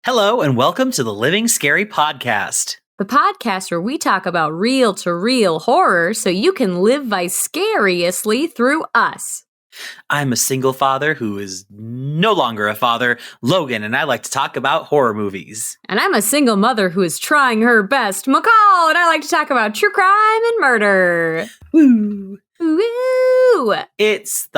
Hello and welcome to the Living Scary Podcast. The podcast where we talk about real-to-real horror so you can live vicariously through us. I'm a single father who is no longer a father, Logan, and I like to talk about horror movies. And I'm a single mother who is trying her best, McCall, and I like to talk about true crime and murder. Woo! Woo! It's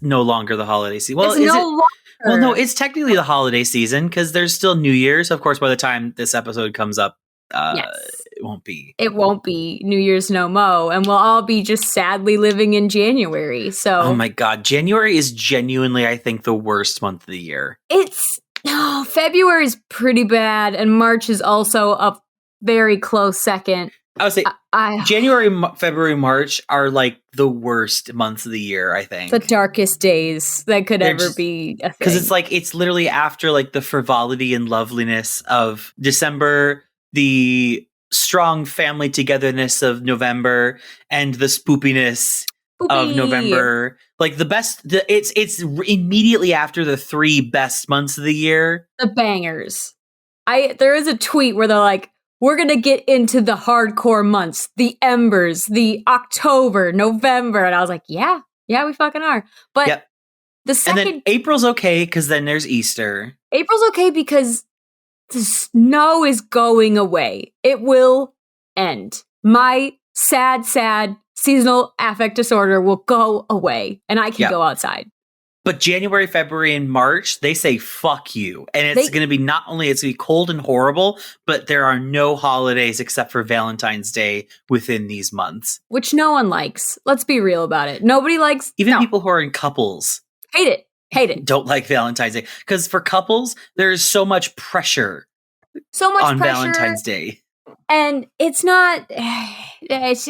no longer the holiday season. Well, it's no longer. Well, no, it's technically the holiday season because there's still New Year's. Of course, by the time this episode comes up, it won't be. It won't be New Year's no mo, and we'll all be just sadly living in January. So, oh my God, January is genuinely, I think, the worst month of the year. February is pretty bad, and March is also a very close second. I would say January, February, March are like the worst months of the year, I think. The darkest days that could ever be a thing. Because it's literally after like the frivolity and loveliness of December, the strong family togetherness of November, and the spoopiness of November. Like the best, it's immediately after the three best months of the year. The bangers. There is a tweet where they're like, we're going to get into the hardcore months, the embers, the October, November. And I was like, yeah, we fucking are. But the second... And then April's okay because then there's Easter. April's okay because the snow is going away. It will end. My sad seasonal affect disorder will go away and I can go outside. But January, February, and March, they say fuck you. And it's going to be it's going to be cold and horrible, but there are no holidays except for Valentine's Day within these months. Which no one likes. Let's be real about it. Nobody likes... Even people who are in couples. Hate it. Don't like Valentine's Day. Because for couples, there is so much pressure. On Valentine's Day. And it's not... It's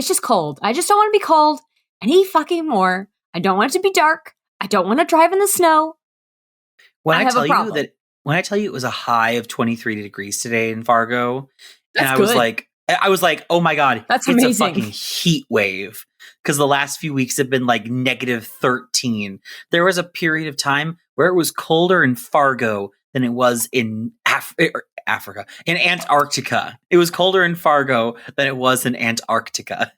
just cold. I just don't want to be cold any fucking more. I don't want it to be dark. I don't want to drive in the snow. When I tell you it was a high of 23 degrees today in Fargo, I was like, oh my God, that's it's amazing. A fucking heat wave. Because the last few weeks have been like negative 13. There was a period of time where it was colder in Fargo than it was in Africa, in Antarctica. It was colder in Fargo than it was in Antarctica.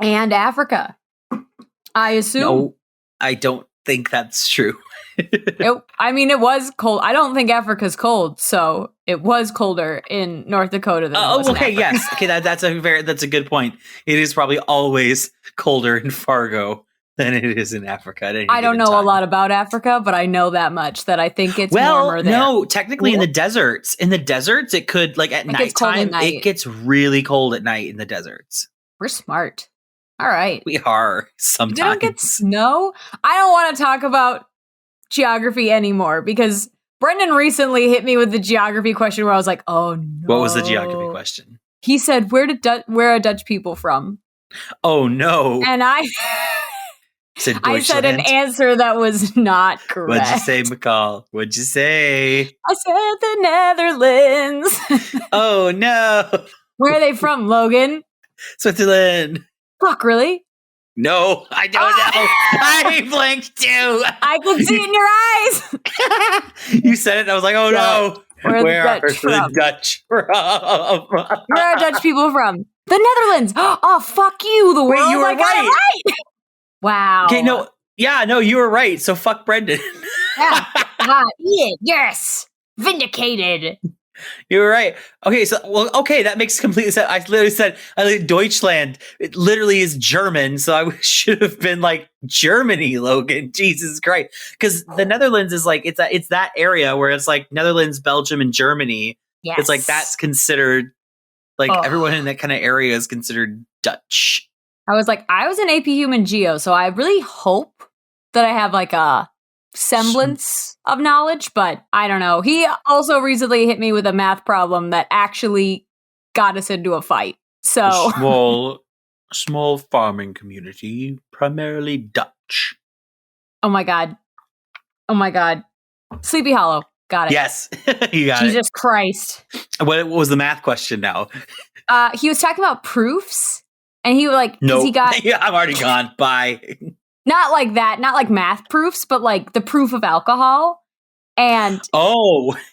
And Africa. I assume. No, I don't think that's true. It was cold. I don't think Africa's cold, so it was colder in North Dakota than it was in Africa. Yes. Okay, that's a good point. It is probably always colder in Fargo than it is in Africa. I don't know a lot about Africa, but I know that much that I think it's warmer there. No, technically in the deserts. In the deserts, it could at nighttime. It gets really cold at night in the deserts. We're smart. All right. We are sometimes. You don't get snow? I don't want to talk about geography anymore because Brendan recently hit me with the geography question where I was like, oh no. What was the geography question? He said, where are Dutch people from? Oh no. And I said an answer that was not correct. What'd you say, McCall? What'd you say? I said the Netherlands. Oh no. Where are they from, Logan? Switzerland. Fuck, really? No, I don't know. I blinked too. I could see it in your eyes. You said it, and I was like, oh no. Where are the Dutch from? Where are Dutch people from? The Netherlands. Oh, fuck you, the world. Wait, you were right. Wow. Okay, you were right. So fuck Brendan. Yeah. Yes. Vindicated. You were right. Okay, that makes complete sense. I literally said Deutschland. It literally is German, so I should have been like Germany, Logan. Jesus Christ, because the Netherlands is like it's that area where it's like Netherlands, Belgium, and Germany. Yes. It's like that's considered everyone in that kind of area is considered Dutch. I was in AP Human Geo, so I really hope that I have like a semblance of knowledge, but I don't know. He also recently hit me with a math problem that actually got us into a fight. So small farming community, primarily Dutch. Oh my god. Sleepy Hollow. Got it. Yes. You got Jesus Christ. What was the math question now? He was talking about proofs, and he was like, no. He got... Yeah, I'm already gone. Bye. Not like that, not like math proofs, but like the proof of alcohol. And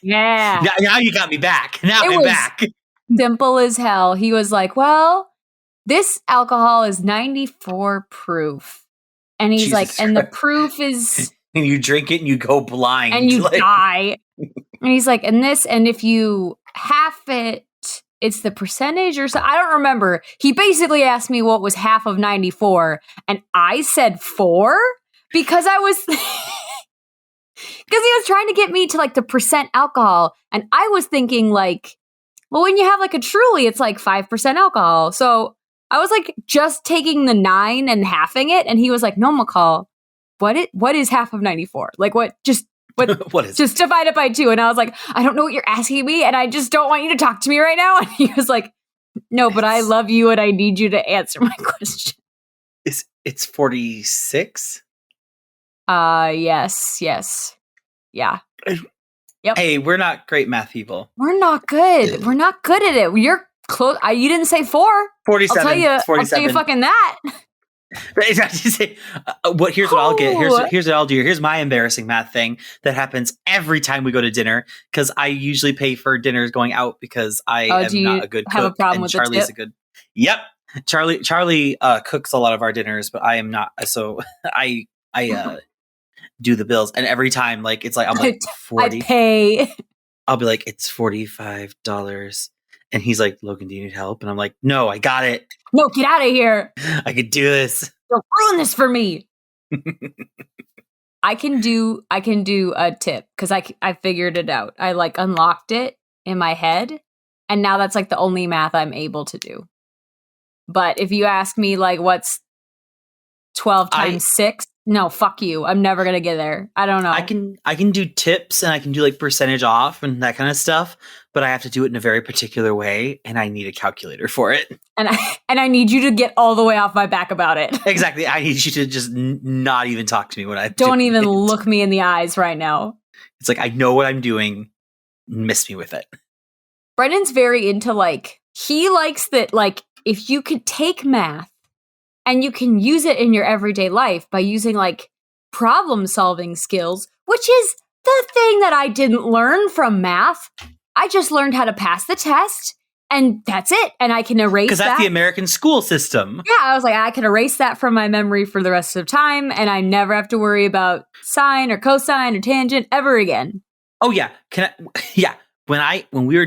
yeah, now you got me back. Now I'm back. Simple as hell. He was like, well, this alcohol is 94 proof. And he's like, and the proof is... And you drink it and you go blind. And you die. And he's like, and if you half it, it's the percentage or so. I don't remember. He basically asked me what was half of 94. And I said 4 because I was... Because he was trying to get me to like the percent alcohol. And I was thinking like, well, when you have like a Truly, it's like 5% alcohol. So I was like just taking the 9 and halving it. And he was like, no, McCall, what is half of 94? Like what is just divide it by 2. And I was like, I don't know what you're asking me. And I just don't want you to talk to me right now. And he was like, no, but I love you and I need you to answer my question. It's 46? Yes. Yeah. Yep. Hey, we're not great math people. We're not good. We're not good at it. You're close. You didn't say 4. 47. I'll tell you. 47. I'll tell you fucking that. Here's what I'll get. Here's what I'll do. Here's my embarrassing math thing that happens every time we go to dinner because I usually pay for dinners going out because I am not a good cook. Have a problem with Charlie's a good. Yep, Charlie cooks a lot of our dinners, but I am not. So I do the bills, and every time like it's like I'm like 40. I pay. I'll be like it's $45. And he's like, Logan, do you need help? And I'm like, no, I got it. No, get out of here. I could do this. Don't ruin this for me. I can do a tip because I figured it out. I like unlocked it in my head. And now that's like the only math I'm able to do. But if you ask me like what's 12 times 6, no, fuck you. I'm never going to get there. I don't know. I can do tips and I can do like percentage off and that kind of stuff, but I have to do it in a very particular way and I need a calculator for it. And I need you to get all the way off my back about it. Exactly. I need you to just not even talk to me when I don't even look me in the eyes right now. It's like I know what I'm doing. Miss me with it. Brendan's very into like he likes that like if you could take math and you can use it in your everyday life by using like problem solving skills, which is the thing that I didn't learn from math. I just learned how to pass the test and that's it. And I can erase that. Because that's the American school system. Yeah, I was like, I can erase that from my memory for the rest of time and I never have to worry about sine or cosine or tangent ever again. Oh yeah. Yeah. When we were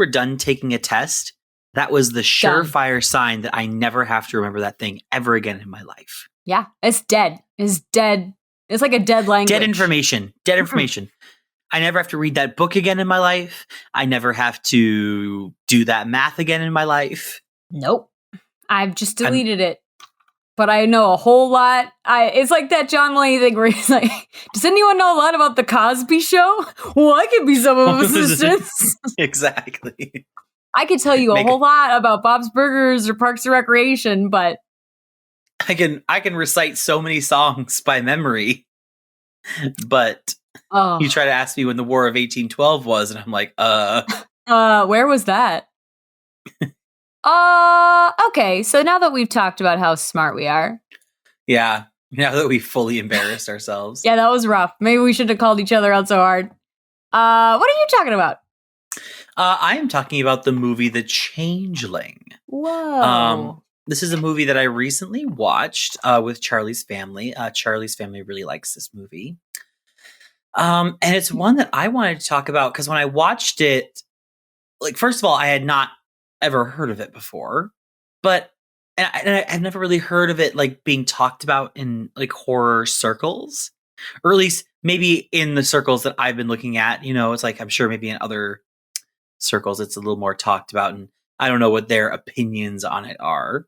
done taking a test, that was the surefire sign that I never have to remember that thing ever again in my life. Yeah, it's dead. It's dead. It's like a dead language. Dead information. Dead information. I never have to read that book again in my life. I never have to do that math again in my life. Nope. I've just deleted it. But I know a whole lot. It's like that John Mulaney thing where he's like, does anyone know a lot about the Cosby Show? Well, I could be some of assistance. Exactly. I could tell you a whole lot about Bob's Burgers or Parks and Recreation, but I can recite so many songs by memory. But you try to ask me when the War of 1812 was, and I'm like, where was that? Okay, so now that we've talked about how smart we are. Yeah, now that we fully embarrassed ourselves. Yeah, that was rough. Maybe we shouldn't have called each other out so hard. What are you talking about? I am talking about the movie The Changeling. Whoa. This is a movie that I recently watched with Charlie's family. Charlie's family really likes this movie. And it's one that I wanted to talk about because when I watched it, like, first of all, I had not ever heard of it before, but I've never really heard of it like being talked about in like horror circles, or at least maybe in the circles that I've been looking at. You know, it's like I'm sure maybe in other circles it's a little more talked about, and I don't know what their opinions on it are.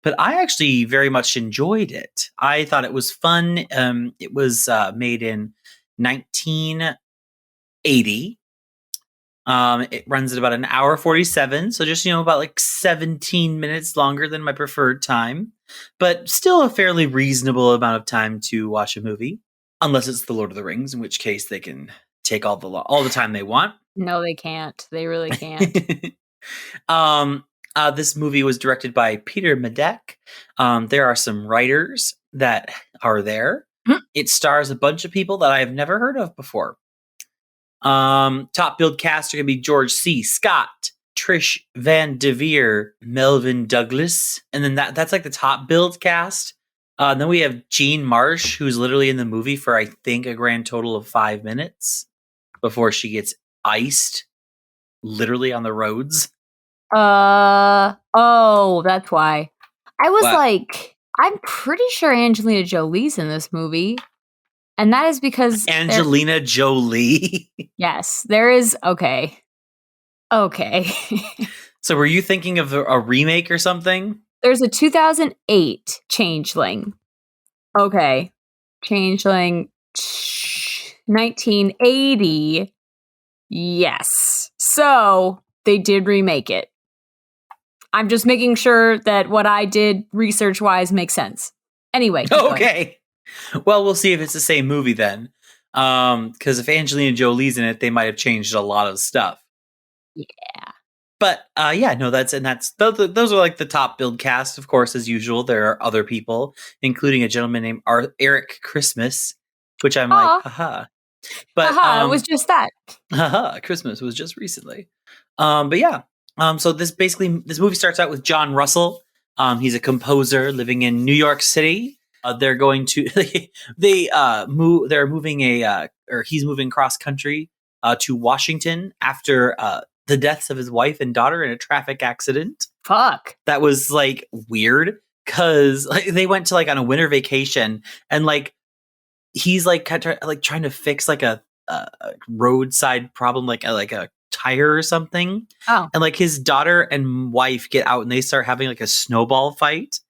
But I actually very much enjoyed it. I thought it was fun. It was made in 1980. It runs at about an hour 47. So just, about like 17 minutes longer than my preferred time, but still a fairly reasonable amount of time to watch a movie, unless it's The Lord of the Rings, in which case they can take all the time they want. No, they can't. They really can't. This movie was directed by Peter Medek. There are some writers that are there. It stars a bunch of people that I have never heard of before. Top billed cast are going to be George C. Scott, Trish Van Devere, Melvin Douglas, and then that's like the top billed cast. Then we have Jean Marsh, who's literally in the movie for I think a grand total of 5 minutes before she gets iced, literally on the roads. Oh, that's why. I was What? like, I'm pretty sure Angelina Jolie's in this movie. And that is because Angelina Jolie. Yes, there is. Okay. So were you thinking of a remake or something? There's a 2008 Changeling. Okay. Changeling 1980. Yes. So they did remake it. I'm just making sure that what I did research-wise makes sense. Anyway. Okay. Well, we'll see if it's the same movie then. Because if Angelina Jolie's in it, they might have changed a lot of stuff. Yeah. But those are like the top billed cast, of course, as usual. There are other people, including a gentleman named Eric Christmas, which I'm like, haha. But it was just that. Haha, Christmas was just recently. But yeah. So this movie starts out with John Russell. He's a composer living in New York City. They're going to he's moving cross country to Washington after the deaths of his wife and daughter in a traffic accident. Fuck. That was like weird because like, they went to like on a winter vacation and like he's like trying to fix like a roadside problem, like a tire or something. Oh. And like his daughter and wife get out and they start having like a snowball fight.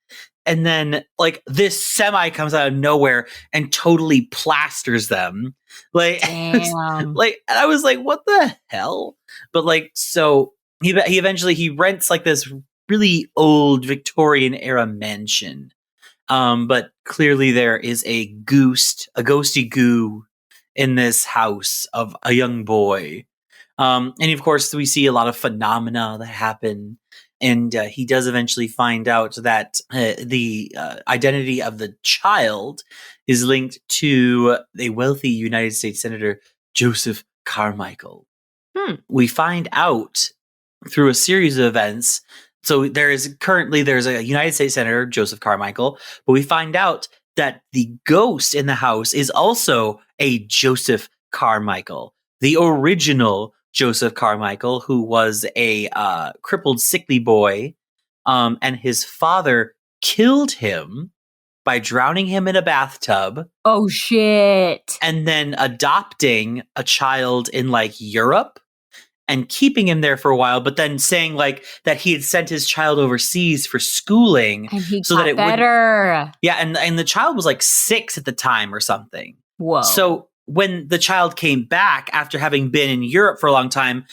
And then like this semi comes out of nowhere and totally plasters them. Like, Damn. and I was like, what the hell? But like, so he eventually rents like this really old Victorian era mansion. But clearly there is a ghosty goo in this house of a young boy. And of course we see a lot of phenomena that happen. And he does eventually find out that the identity of the child is linked to a wealthy United States Senator, Joseph Carmichael. We find out through a series of events. So there's a United States Senator, Joseph Carmichael, but we find out that the ghost in the house is also a Joseph Carmichael, the original Joseph Carmichael, who was a crippled, sickly boy, and his father killed him by drowning him in a bathtub. Oh, shit. And then adopting a child in like Europe and keeping him there for a while, but then saying like that he had sent his child overseas for schooling. And he so got that it better. Yeah, and the child was like 6 at the time or something. Whoa. So when the child came back after having been in Europe for a long time,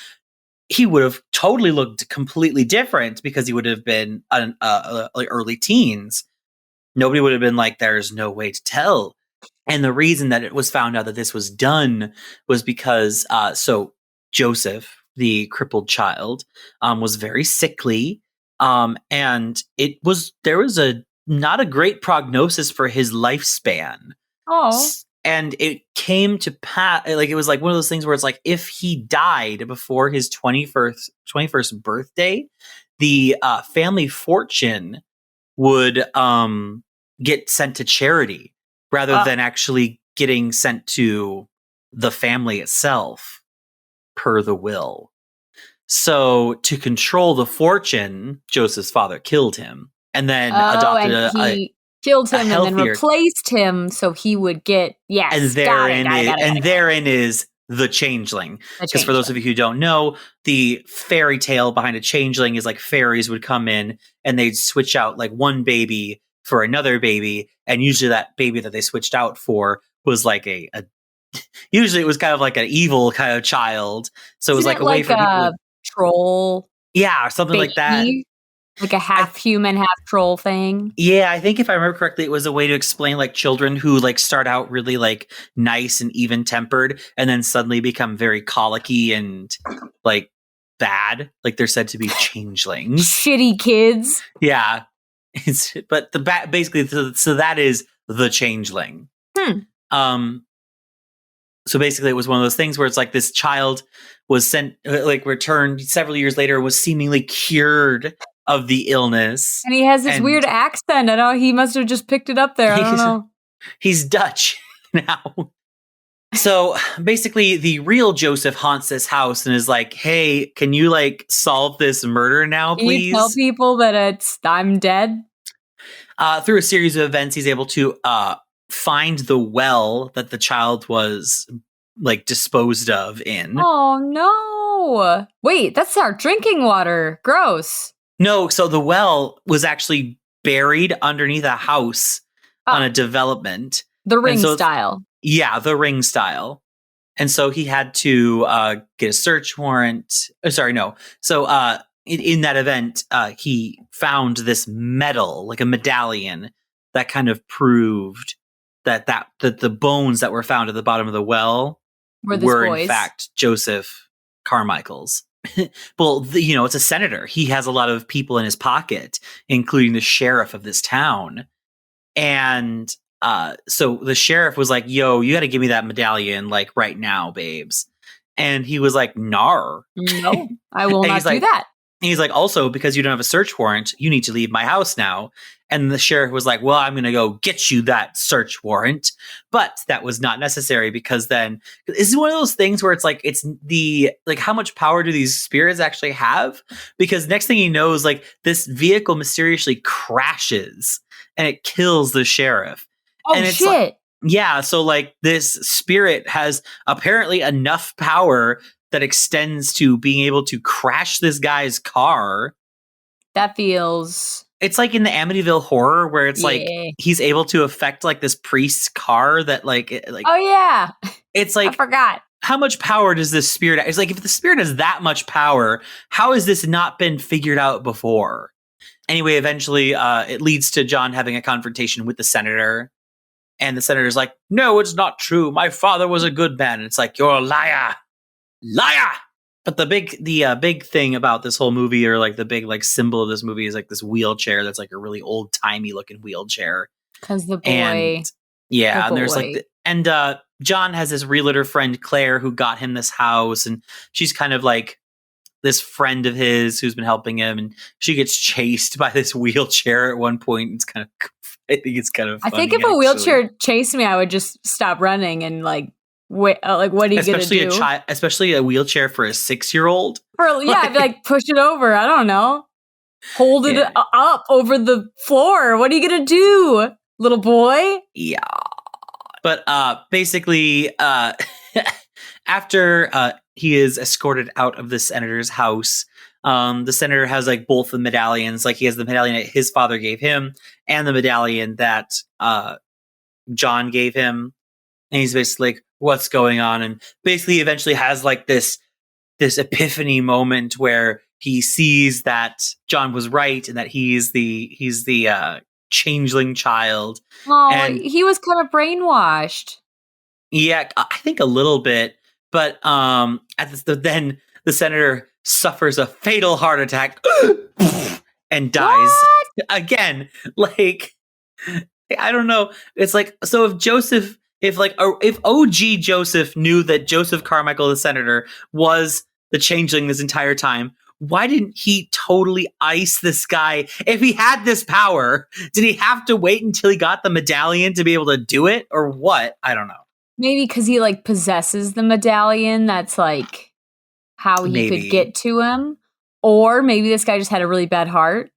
he would have totally looked completely different because he would have been like early teens. Nobody would have been like, there's no way to tell. And the reason that it was found out that this was done was because so Joseph, the crippled child, was very sickly, and there was not a great prognosis for his lifespan. Oh. And it came to pass, like it was like one of those things where it's like if he died before his 21st birthday, the family fortune would get sent to charity rather than actually getting sent to the family itself per the will. So to control the fortune, Joseph's father killed him and then adopted killed him and then replaced him so he would get and therein is the changeling. Because for those of you who don't know, the fairy tale behind a changeling is like fairies would come in and they'd switch out like one baby for another baby, and usually that baby that they switched out for was like usually it was kind of like an evil kind of child. So it was like a way for people troll, or something like that. Like a half human, half troll thing. Yeah, I think if I remember correctly, it was a way to explain like children who like start out really like nice and even tempered and then suddenly become very colicky and like bad. Like they're said to be changelings. Shitty kids. Yeah. But basically, so that is the changeling. So basically, it was one of those things where it's like this child was returned several years later, was seemingly cured of the illness. And he has this weird accent. I know he must have just picked it up there. I don't know. He's Dutch now. So basically, the real Joseph haunts this house and is like, hey, can you like solve this murder now, please? Can you tell people that I'm dead? Through a series of events, he's able to find the well that the child was like disposed of in. Oh no. Wait, that's our drinking water. Gross. No, so the well was actually buried underneath a house on a development. The ring style. Yeah, the ring style. And so he had to get a search warrant. So in that event, he found this medal, like a medallion, that kind of proved that the bones that were found at the bottom of the well were in fact Joseph Carmichael's. Well, it's a senator. He has a lot of people in his pocket, including the sheriff of this town. And so the sheriff was like, yo, you got to give me that medallion like right now, babes. And he was like, nar. No, I will not do that. And he's like, also, because you don't have a search warrant, you need to leave my house now. And the sheriff was like, well, I'm going to go get you that search warrant. But that was not necessary because then this is one of those things where it's like, how much power do these spirits actually have? Because next thing he knows, like this vehicle mysteriously crashes and it kills the sheriff. Oh, and it's shit. Like, yeah. So like this spirit has apparently enough power that extends to being able to crash this guy's car. That feels... It's like in the Amityville Horror where it's like he's able to affect like this priest's car that like oh yeah. It's like I forgot. How much power does this spirit? It's like if the spirit has that much power, how has this not been figured out before? Anyway, eventually it leads to John having a confrontation with the senator. And the senator's like, no, it's not true. My father was a good man. And it's like, you're a liar. Liar! But the big thing about this whole movie, or like the big like symbol of this movie, is like this wheelchair that's like a really old timey looking wheelchair. Because the boy, and there's like, John has this realtor friend Claire who got him this house, and she's kind of like this friend of his who's been helping him, and she gets chased by this wheelchair at one point. It's kind of, I think it's kind of funny, I think if a wheelchair chased me, I would just stop running and like. Wait, like what are you gonna do? Especially a wheelchair for a 6-year-old. I'd be like, push it over. I don't know. Hold it up over the floor. What are you gonna do, little boy? Yeah. But basically, after he is escorted out of the senator's house, the senator has like both the medallions. Like he has the medallion that his father gave him, and the medallion that John gave him. And he's basically like, what's going on? And basically eventually has like this epiphany moment where he sees that John was right and that he's the changeling child. Oh, and he was kind of brainwashed. Yeah, I think a little bit. But then the senator suffers a fatal heart attack and dies again. Like, I don't know. It's like, so if OG Joseph knew that Joseph Carmichael, the senator, was the changeling this entire time, why didn't he totally ice this guy? If he had this power, did he have to wait until he got the medallion to be able to do it, or what? I don't know. Maybe because he like possesses the medallion. That's like how he could get to him. Or maybe this guy just had a really bad heart.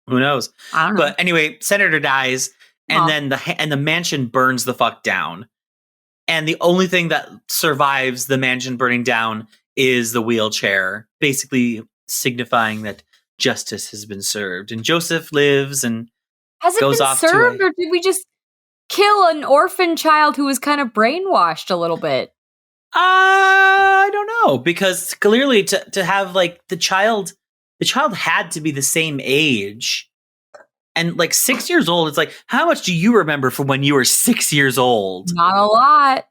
Who knows? I don't know. But anyway, senator dies. And then the mansion burns the fuck down. And the only thing that survives the mansion burning down is the wheelchair, basically signifying that justice has been served. And Joseph lives and goes off to... Has it been served, or did we just kill an orphan child who was kind of brainwashed a little bit? I don't know, because clearly to have like the child had to be the same age. And like 6 years old, it's like, how much do you remember from when you were 6 years old? Not a lot.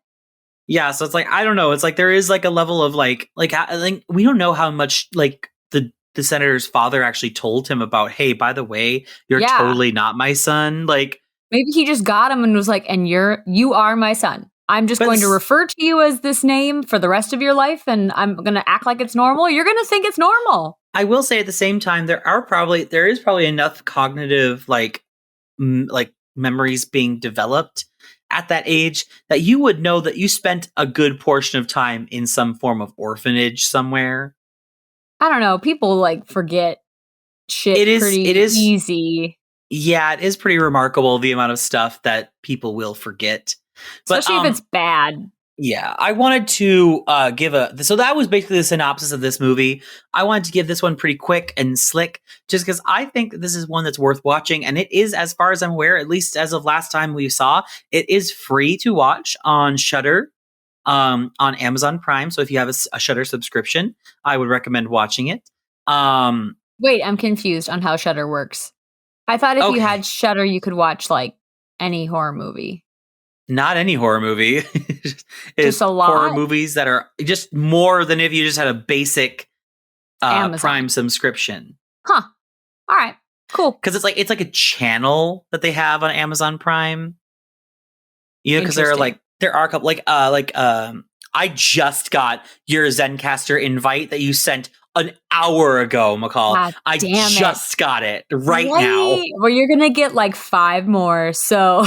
Yeah, so it's like I don't know. It's like there is like a level of like I think we don't know how much like the senator's father actually told him about. Hey, by the way, you're Yeah. totally not my son. Like maybe he just got him and was like, "And you are my son. I'm just going to refer to you as this name for the rest of your life, and I'm going to act like it's normal. You're going to think it's normal." I will say at the same time, there is probably enough cognitive like memories being developed at that age that you would know that you spent a good portion of time in some form of orphanage somewhere. I don't know. People like forget shit pretty easy. Yeah, it is pretty remarkable the amount of stuff that people will forget. Especially if it's bad. Yeah, I wanted to so that was basically the synopsis of this movie. I wanted to give this one pretty quick and slick just because I think this is one that's worth watching. And it is, as far as I'm aware, at least as of last time we saw, it is free to watch on Shudder, on Amazon Prime. So if you have a Shudder subscription, I would recommend watching it. Wait, I'm confused on how Shudder works. I thought if you had Shudder, you could watch like any horror movie. Not any horror movie. Just a lot? Horror movies that are just more than if you just had a basic Prime subscription. Huh. All right. Cool. Because it's like a channel that they have on Amazon Prime. You know, because there are a couple I just got your Zencastr invite that you sent an hour ago, McCall. I just got it right now. Well, you're gonna get like 5 more, so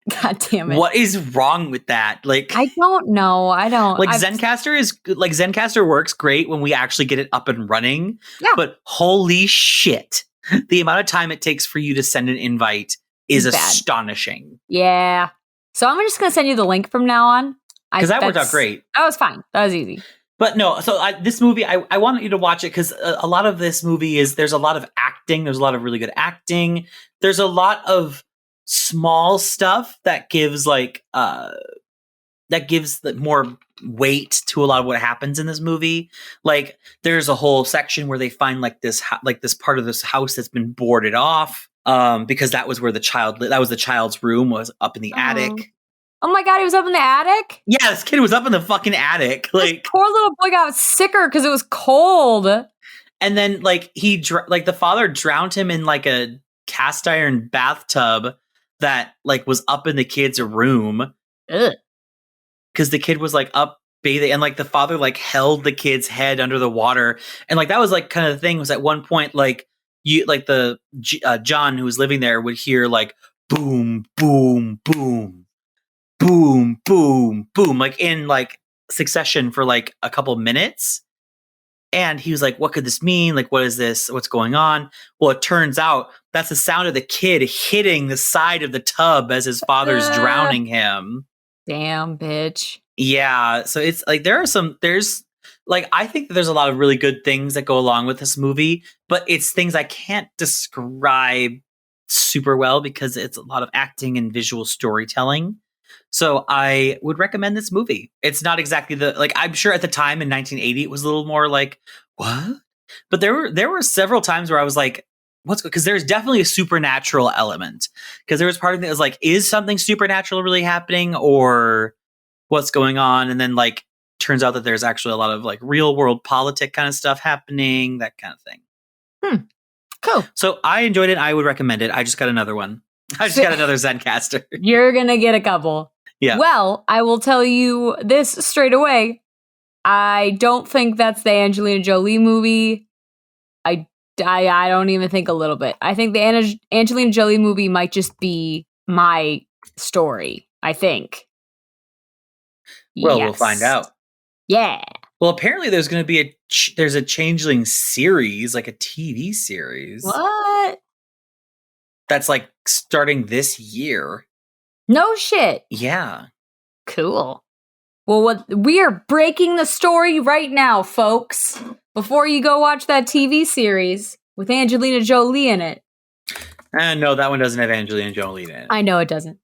God damn it. What is wrong with that? Like, I don't know. Zencastr works great when we actually get it up and running. Yeah. But holy shit, the amount of time it takes for you to send an invite is astonishing. Yeah. So I'm just going to send you the link from now on. Because that worked out great. That was fine. That was easy. But no, so this movie, I want you to watch it because a lot of this movie there's a lot of acting. There's a lot of really good acting. There's a lot of small stuff that gives more weight to a lot of what happens in this movie. Like there's a whole section where they find like this part of this house that's been boarded off because that was where the child's room was up in the attic. Oh my God, he was up in the attic? Yeah, this kid was up in the fucking attic. Like, this poor little boy got sicker because it was cold. And then like the father drowned him in like a cast iron bathtub that like was up in the kid's room. Because the kid was like up bathing, and like the father like held the kid's head under the water, and like that was like kind of the thing was at one point like the John who was living there would hear like boom boom boom boom boom boom like in like succession for like a couple minutes. And he was like, what could this mean? Like, what is this? What's going on? Well, it turns out that's the sound of the kid hitting the side of the tub as his father's drowning him. Damn, bitch. Yeah. So it's like, I think that there's a lot of really good things that go along with this movie, but it's things I can't describe super well because it's a lot of acting and visual storytelling. So I would recommend this movie. It's not exactly I'm sure at the time in 1980, it was a little more like, what? But there were several times where I was like, because there's definitely a supernatural element. Because there was part of me that was like, is something supernatural really happening or what's going on? And then like, turns out that there's actually a lot of like real world politic kind of stuff happening, that kind of thing. Cool. So I enjoyed it. I would recommend it. I just got another one. I just got another Zencastr. You're going to get a couple. Yeah. Well, I will tell you this straight away. I don't think that's the Angelina Jolie movie. I don't even think a little bit. I think the Angelina Jolie movie might just be my story, I think. Well, We'll find out. Yeah. Well, apparently there's going to be there's a Changeling series, like a TV series. What? That's like starting this year. No shit. Yeah. Cool. Well, we are breaking the story right now, folks. Before you go watch that TV series with Angelina Jolie in it. No, that one doesn't have Angelina Jolie in it. I know it doesn't.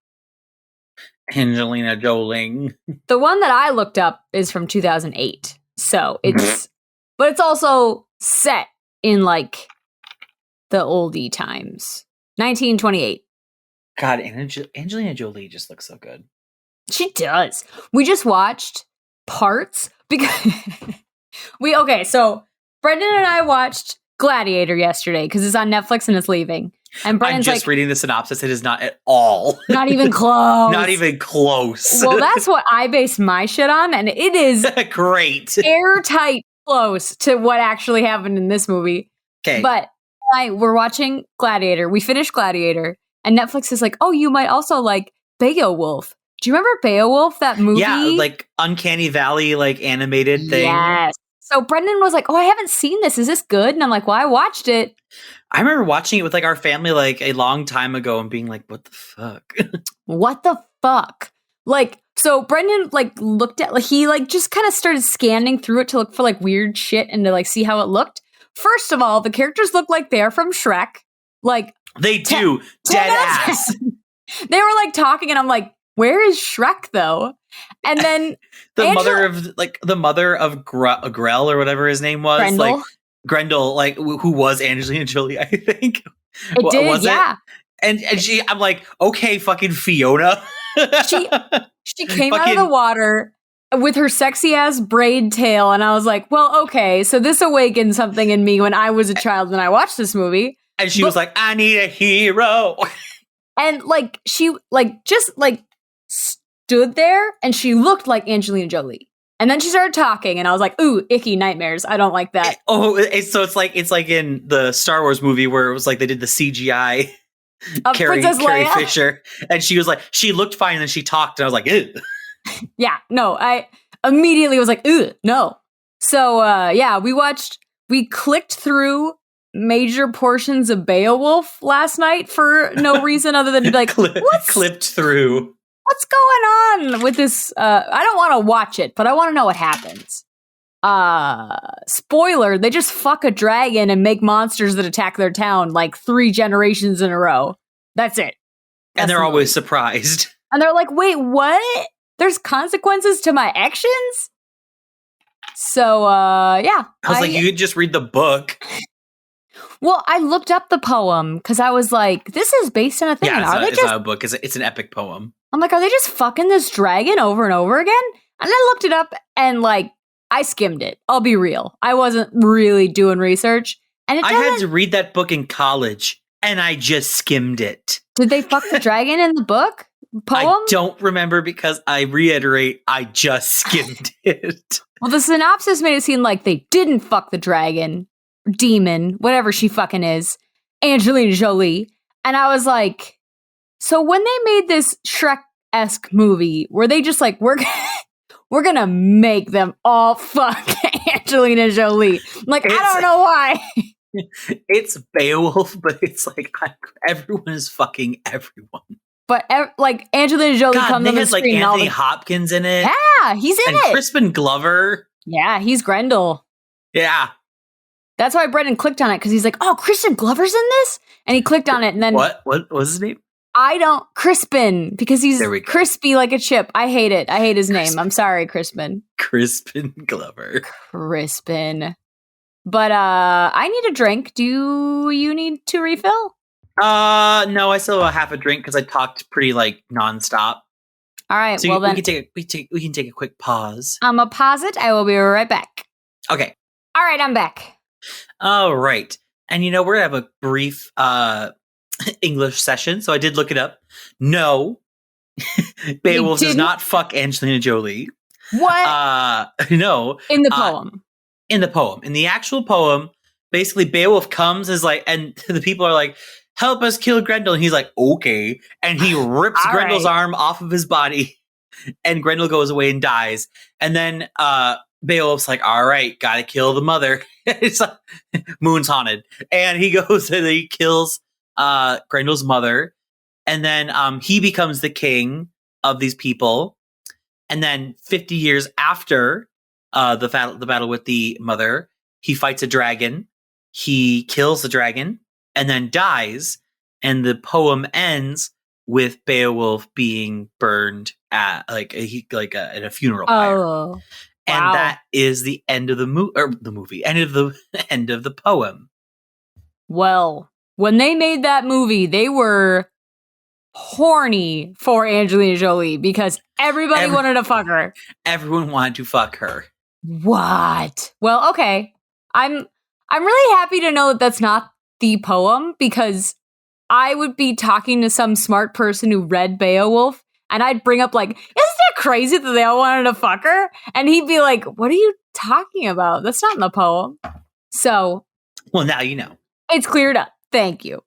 Angelina Jolie. The one that I looked up is from 2008. So it's, but it's also set in like the oldie times. 1928. God, Angelina Jolie just looks so good. She does. We just watched parts because so Brendan and I watched Gladiator yesterday because it's on Netflix and it's leaving. And Brendan's I'm just reading the synopsis. It is not at all. Not even close. Not even close. Well, that's what I base my shit on, and it is great. Airtight close to what actually happened in this movie. Okay. But we're watching Gladiator. We finished Gladiator, and Netflix is like, oh, you might also like Beowulf. Do you remember Beowulf, that movie? Yeah, like Uncanny Valley, like animated thing. Yes. So Brendan was like, oh, I haven't seen this. Is this good? And I'm like, well, I watched it. I remember watching it with like our family like a long time ago and being like, what the fuck? What the fuck? Like, so Brendan like looked at, like, he like just kind of started scanning through it to look for like weird shit and to like see how it looked. First of all, the characters look like they're from Shrek. Like, they do. Dead ass. They were like talking and I'm like, where is Shrek though? And then the mother of Grell or whatever his name was, Grendel. like Grendel, like who was Angelina Jolie, I think. It did, was yeah. It? And she, I'm like, okay, fucking Fiona. she came out of the water with her sexy ass braid tail, and I was like, well, okay, so this awakened something in me when I was a child and I watched this movie. And she was like, I need a hero. And like she like just like stood there and she looked like Angelina Jolie. And then she started talking and I was like, ooh, icky nightmares. I don't like that. So it's like in the Star Wars movie where it was like they did the CGI Carrie Fisher. And she was like, she looked fine and then she talked and I was like, ew. Yeah, no, I immediately was like, ew, no. So we clicked through major portions of Beowulf last night for no reason other than to be like, clipped through. What's going on with this? I don't want to watch it, but I want to know what happens. Spoiler, they just fuck a dragon and make monsters that attack their town like 3 generations in a row. That's it. And they're always surprised. And they're like, wait, what? There's consequences to my actions? So, yeah. I was like, you could just read the book. Well, I looked up the poem because I was like, this is based on a thing. Yeah, it's not a book. It's an epic poem. I'm like, are they just fucking this dragon over and over again? And I looked it up and like, I skimmed it. I'll be real. I wasn't really doing research. And I had to read that book in college and I just skimmed it. Did they fuck the dragon in the book? Poem? I don't remember because I reiterate, I just skimmed it. Well, the synopsis made it seem like they didn't fuck the dragon, demon, whatever she fucking is, Angelina Jolie. And I was like, so when they made this Shrek-esque movie, were they just like, we're gonna make them all fuck Angelina Jolie? Like, I don't know why. It's Beowulf, but it's like everyone is fucking everyone. But like Angelina Jolie comes on the screen. Like Anthony Hopkins in it. Yeah, he's in it. Crispin Glover. Yeah, he's Grendel. Yeah. That's why Brendan clicked on it, because he's like, oh, Crispin Glover's in this? And he clicked on it and then... What was his name? Crispin, because he's crispy like a chip. I hate it. I hate his name. I'm sorry, Crispin. Crispin Glover. Crispin. But I need a drink. Do you need to refill? No, I still have half a drink because I talked pretty like nonstop. All right, so well then we can take a quick pause. I'm gonna pause it. I will be right back. Okay. All right, I'm back. All right, and we're gonna have a brief English session. So I did look it up. No, Beowulf does not fuck Angelina Jolie. What? No. In the poem. In the actual poem, basically Beowulf comes as like, and the people are like, help us kill Grendel. And he's like, okay. And he rips Grendel's arm off of his body and Grendel goes away and dies. And then Beowulf's like, all right, gotta kill the mother. It's like, Moon's haunted. And he goes and he kills Grendel's mother. And then he becomes the king of these people. And then 50 years after the battle with the mother, he fights a dragon. He kills the dragon and then dies. And the poem ends with Beowulf being burned at in a funeral pyre. Oh, and that is the end of the movie. End of the poem. Well, when they made that movie, they were horny for Angelina Jolie because everybody wanted to fuck her. Everyone wanted to fuck her. What? Well, okay. I'm really happy to know that that's not the poem because I would be talking to some smart person who read Beowulf and I'd bring up like, isn't it crazy that they all wanted to fuck her? And he'd be like, what are you talking about? That's not in the poem. So. Well, now you know. It's cleared up. Thank you.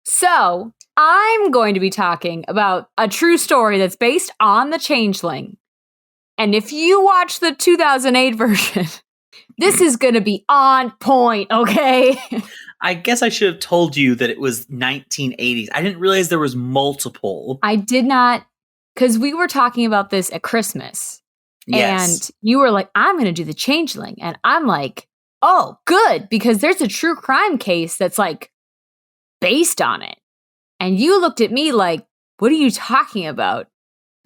So I'm going to be talking about a true story that's based on The Changeling. And if you watch the 2008 version, this is going to be on point, okay? I guess I should have told you that it was 1980s. I didn't realize there was multiple. I did not, because we were talking about this at Christmas. Yes. And you were like, I'm going to do The Changeling. And I'm like, oh, good, because there's a true crime case that's like based on it. And you looked at me like, what are you talking about?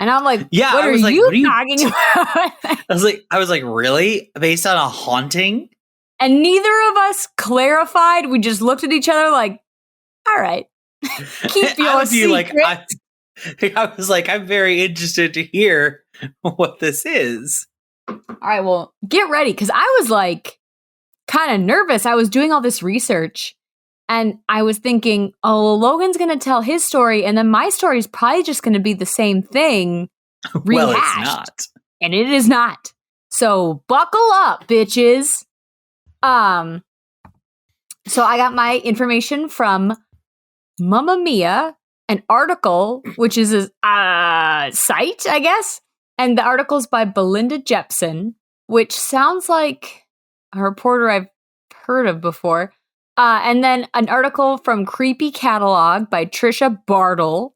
And I'm like, yeah, what are you talking about? I was like, really? Based on a haunting? And neither of us clarified. We just looked at each other like, all right, keep your secret. I was like, I'm very interested to hear what this is. All right, well, get ready. Because I was like kind of nervous. I was doing all this research. And I was thinking, oh, Logan's going to tell his story, and then my story is probably just going to be the same thing rehashed. Well, it's not. And it is not. So buckle up, bitches. So I got my information from Mamma Mia, an article, which is a site, I guess. And the article's by Belinda Jepson, which sounds like a reporter I've heard of before. And then an article from Creepy Catalog by Trisha Bartle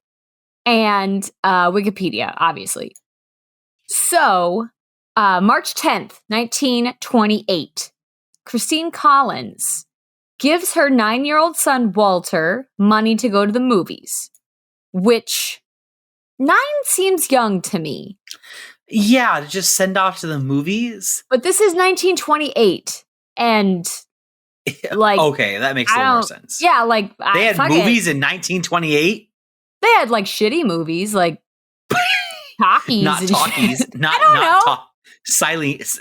and Wikipedia, obviously. So, March 10th, 1928, Christine Collins gives her 9-year-old son, Walter, money to go to the movies, which 9 seems young to me. Yeah, to just send off to the movies. But this is 1928, and... like, okay, that makes a little more sense. Yeah, like they had movies in 1928. They had like shitty movies, like talkies, not talkies, not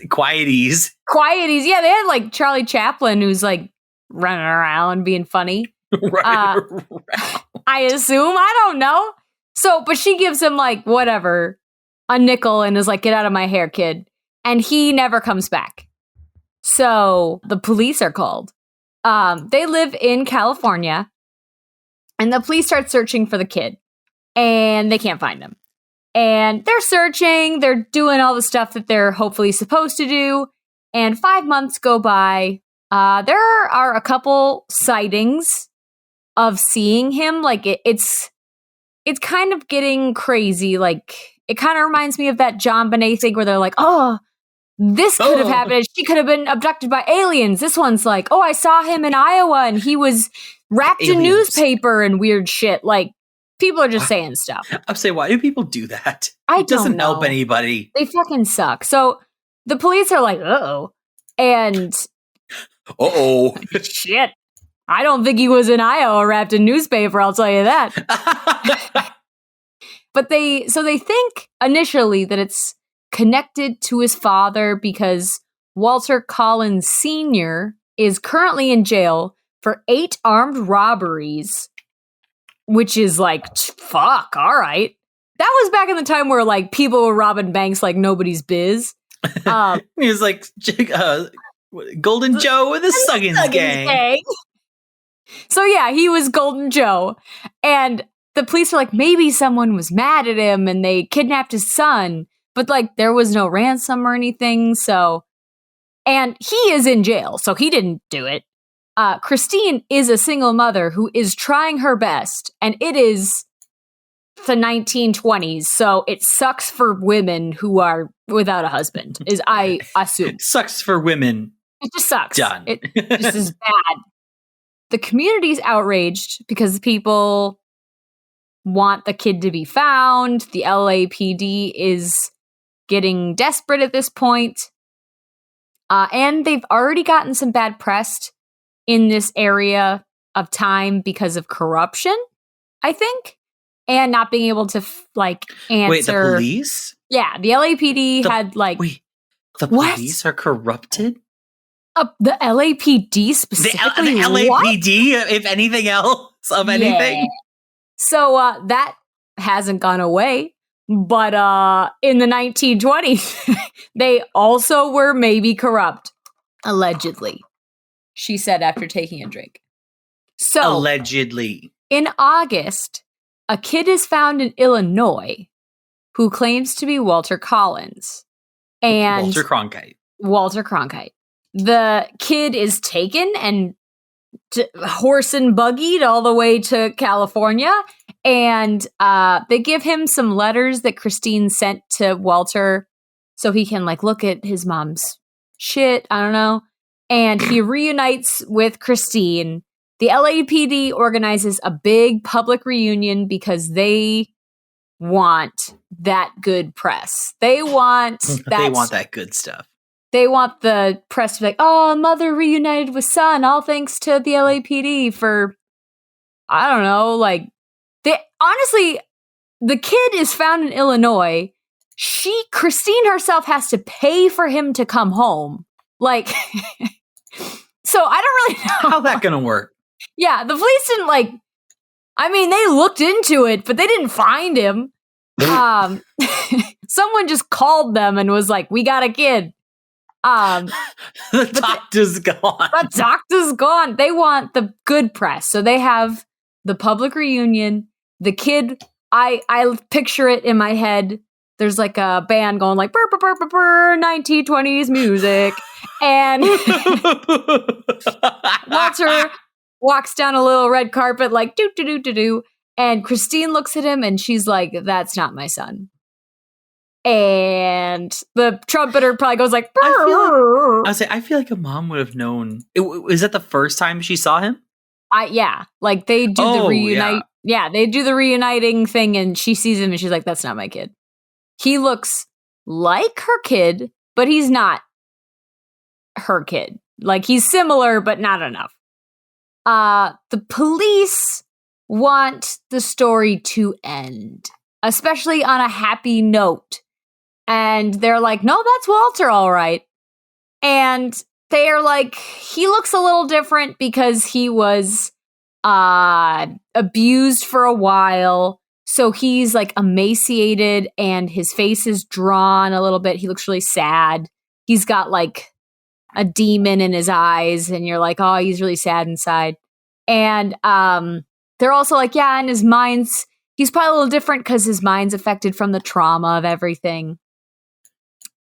quieties. Quieties, yeah. They had like Charlie Chaplin, who's like running around being funny. I assume. I don't know. So, but she gives him like whatever, a nickel, and is like, "Get out of my hair, kid," and he never comes back. So the police are called. They live in California, and the police start searching for the kid, and they can't find him. And they're searching, they're doing all the stuff that they're hopefully supposed to do, and 5 months go by. There are a couple sightings of seeing him. Like it's kind of getting crazy. Like it kind of reminds me of that John Bonet thing where they're like, oh, this could have happened. She could have been abducted by aliens. This one's like, oh, I saw him in Iowa and he was wrapped in newspaper and weird shit. Like, people are just saying stuff. I'm saying, why do people do that? It doesn't help anybody. They fucking suck. So the police are like, uh-oh. And shit. I don't think he was in Iowa wrapped in newspaper, I'll tell you that. But they think initially that it's connected to his father because Walter Collins Sr. is currently in jail for 8 armed robberies, which is like, fuck, all right. That was back in the time where like people were robbing banks like nobody's biz. He was like Golden Joe with the Suggins gang. So yeah, he was Golden Joe. And the police are like, maybe someone was mad at him and they kidnapped his son. But, like, there was no ransom or anything, so... And he is in jail, so he didn't do it. Christine is a single mother who is trying her best, and it is the 1920s, so it sucks for women who are without a husband, is I assume. Sucks for women. It just sucks. Done. It just is bad. The community's outraged because people want the kid to be found. The LAPD is getting desperate at this point. And they've already gotten some bad press in this area of time because of corruption, I think. and not being able to answer. Wait, the police? Yeah, the LAPD had the police are corrupted? The LAPD specifically? The LAPD, if anything else, of anything? So that hasn't gone away. But in the 1920s, they also were maybe corrupt. Allegedly, she said after taking a drink. So, allegedly. In August, a kid is found in Illinois who claims to be Walter Collins. And Walter Cronkite. The kid is taken and horse and buggied all the way to California. And they give him some letters that Christine sent to Walter so he can look at his mom's shit. I don't know. And he reunites with Christine. The LAPD organizes a big public reunion because they want that good press. They want that good stuff. They want the press to be like, oh, mother reunited with son, all thanks to the LAPD for, I don't know, honestly, the kid is found in Illinois. Christine herself has to pay for him to come home. So I don't really know. How's that gonna work? Yeah, the police didn't they looked into it, but they didn't find him. Someone just called them and was like, we got a kid. The doctor's gone. The doctor's gone. They want the good press. So they have the public reunion. The kid, I picture it in my head. There's a band going burr, burr, burr, burr, burr, 1920s music. And Walter walks down a little red carpet do, do, do, do, do. And Christine looks at him and she's like, that's not my son. And the trumpeter probably goes I feel like a mom would have known. Is that the first time she saw him? Yeah. They do the reunite. Yeah, they do the reuniting thing and she sees him and she's like, that's not my kid. He looks like her kid, but he's not her kid. He's similar, but not enough. The police want the story to end, especially on a happy note. And they're like, no, that's Walter, all right. And they're like, he looks a little different because he was abused for a while. So he's emaciated and his face is drawn a little bit. He looks really sad. He's got a demon in his eyes. And you're like, oh, he's really sad inside. And they're also yeah, and his mind's, he's probably a little different because his mind's affected from the trauma of everything.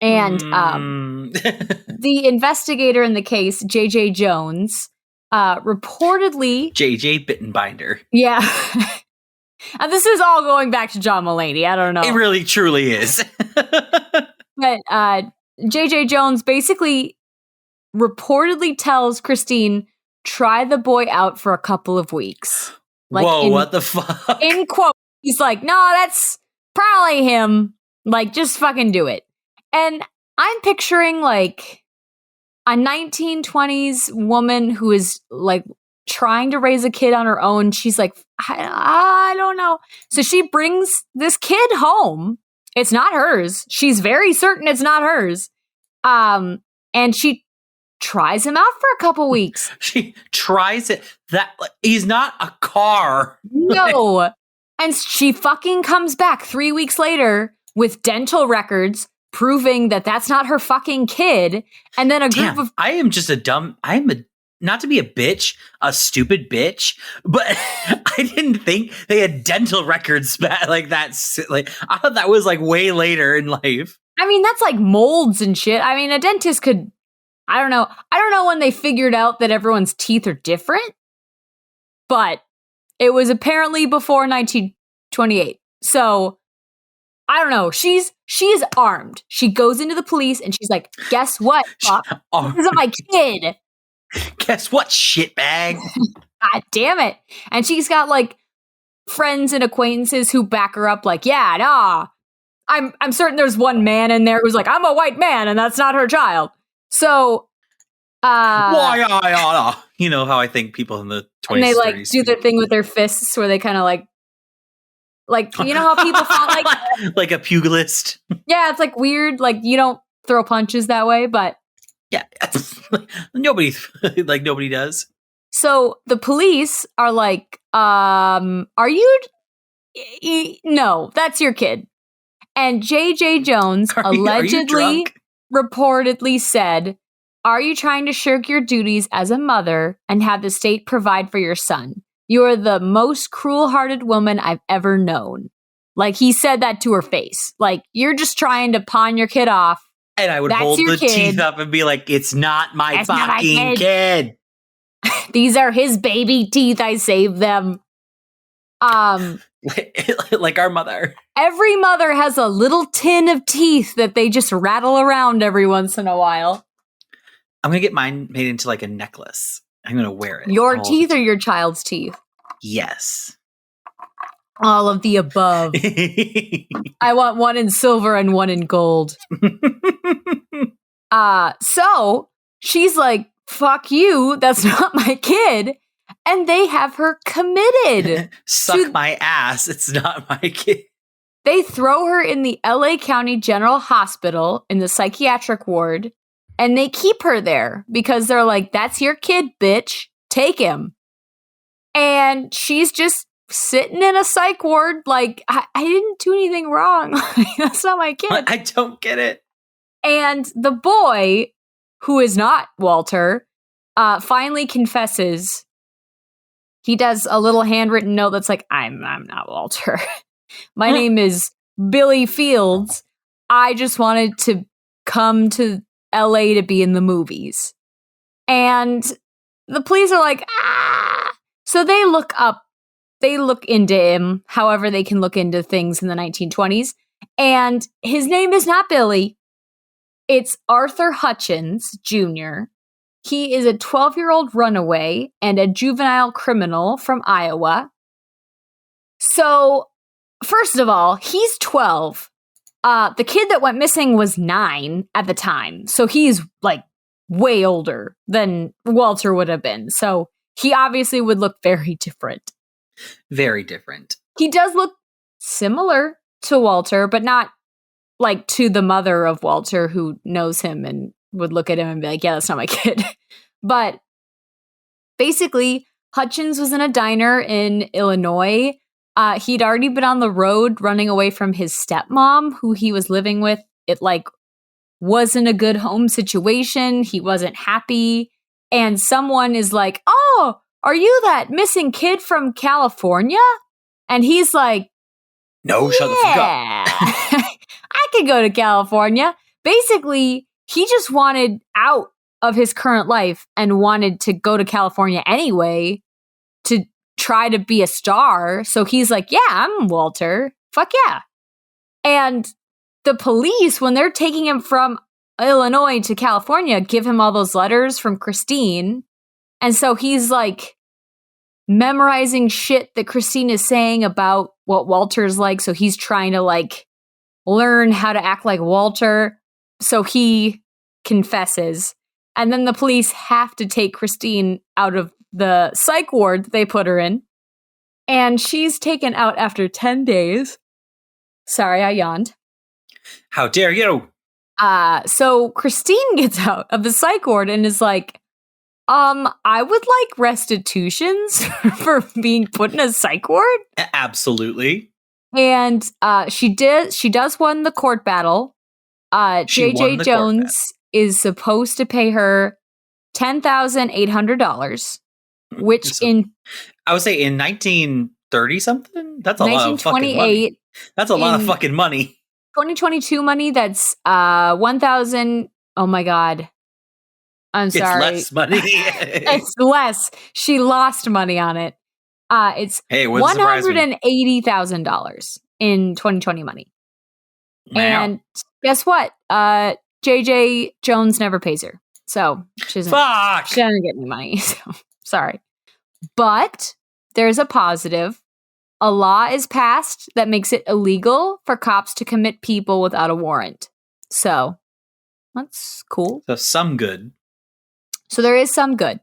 And the investigator in the case, J.J. Jones, reportedly... J.J. Bittenbinder. Yeah. And this is all going back to John Mulaney. I don't know. It really, truly is. But J.J. Jones basically reportedly tells Christine, try the boy out for a couple of weeks. Whoa, what the fuck? In quote, he's like, no, that's probably him. Just fucking do it. And I'm picturing a 1920s woman who is trying to raise a kid on her own. She's like, I don't know. So she brings this kid home. It's not hers. She's very certain it's not hers. And she tries him out for a couple weeks. She tries it. He's not a car. No. And she fucking comes back 3 weeks later with dental records proving that that's not her fucking kid. And then a group of... I am just not to be a bitch, a stupid bitch, but I didn't think they had dental records that. I thought that was way later in life. I mean, that's molds and shit. I mean, a dentist could... I don't know. I don't know when they figured out that everyone's teeth are different, but it was apparently before 1928. So I don't know. She is armed. She goes into the police and she's like, guess what? This isn't my kid. Guess what, shitbag? God damn it. And she's got friends and acquaintances who back her up yeah, nah. I'm certain there's one man in there who's I'm a white man and that's not her child. So, why? You know how I think people in the 20s, and they 30s do their thing with their fists where they kind of Like, you know how people fall like like a pugilist. Yeah, it's like weird. Like, you don't throw punches that way, but yeah, nobody does. So the police are like, are you? No, that's your kid. And J.J. Jones allegedly, reportedly said, "Are you trying to shirk your duties as a mother and have the state provide for your son? You are the most cruel-hearted woman I've ever known." Like, he said that to her face. Like, you're just trying to pawn your kid off. And I would hold the teeth up and be like, it's not my fucking kid. These are his baby teeth. I saved them. Like our mother. Every mother has a little tin of teeth that they just rattle around every once in a while. I'm going to get mine made into like a necklace. I'm going to wear it. Your teeth or your child's teeth? Yes. All of the above. I want one in silver and one in gold. So she's like, fuck you, that's not my kid. And they have her committed. Suck my ass, it's not my kid. They throw her in the LA County General Hospital in the psychiatric ward, and they keep her there because they're like, that's your kid, bitch. Take him. And she's just sitting in a psych ward like, I didn't do anything wrong. That's not my kid. I don't get it. And the boy, who is not Walter, finally confesses. He does a little handwritten note that's like, I'm not Walter. My name is Billy Fields. I just wanted to come to LA to be in the movies. And the police are like, ah. So they look into him, however they can look into things in the 1920s. And his name is not Billy. It's Arthur Hutchins, Jr. He is a 12-year-old runaway and a juvenile criminal from Iowa. So, first of all, he's 12. The kid that went missing was 9 at the time. So he's like way older than Walter would have been. So he obviously would look very different. Very different. He does look similar to Walter, but not like to the mother of Walter who knows him and would look at him and be like, yeah, that's not my kid. But basically, Hutchins was in a diner in Illinois. He'd already been on the road running away from his stepmom, who he was living with. It like wasn't a good home situation. He wasn't happy. And someone is like, oh, are you that missing kid from California? And he's like, no, shut the fuck up. I could go to California. Basically, he just wanted out of his current life and wanted to go to California anyway to try to be a star. So he's like, yeah, I'm Walter. Fuck yeah. And the police, when they're taking him from Illinois to California, give him all those letters from Christine. And so he's like memorizing shit that Christine is saying about what Walter's like. So he's trying to like learn how to act like Walter. So he confesses. And then the police have to take Christine out of the psych ward that they put her in. And she's taken out after 10 days. Sorry, I yawned. How dare you? So Christine gets out of the psych ward and is like, I would like restitutions for being put in a psych ward. Absolutely. And she does win the court battle. J.J. Jones is supposed to pay her $10,800, which I would say in 1930 something. That's a lot of fucking money. That's a lot of fucking money. 2022 money. That's 1,000. Oh my god. I'm sorry. It's less money. It's less. She lost money on it. It's $180,000 in 2020 money. Wow. And guess what? JJ Jones never pays her. So she doesn't get any money. So, sorry. But there's a positive. A law is passed that makes it illegal for cops to commit people without a warrant. So that's cool. So some good. So there is some good.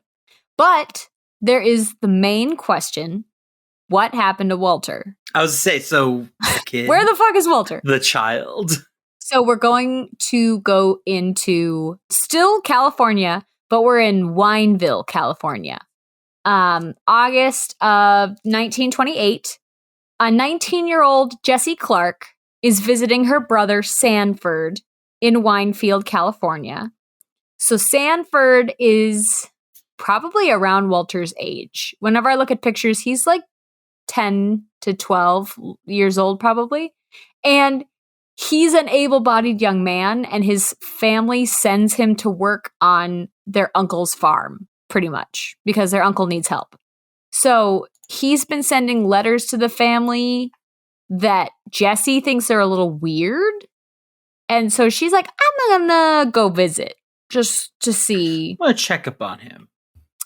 But there is the main question. What happened to Walter? I was to say, so the kid, Where the fuck is Walter? the child. So we're going to go into still California, but we're in Wineville, California. August of 1928. A 19-year-old Jessie Clark is visiting her brother Sanford in Winefield, California. So Sanford is probably around Walter's age. Whenever I look at pictures, he's like 10 to 12 years old probably. And he's an able-bodied young man, and his family sends him to work on their uncle's farm, pretty much, because their uncle needs help. So he's been sending letters to the family that Jessie thinks are a little weird. And so she's like, I'm gonna go visit just to see. I'm going to check up on him.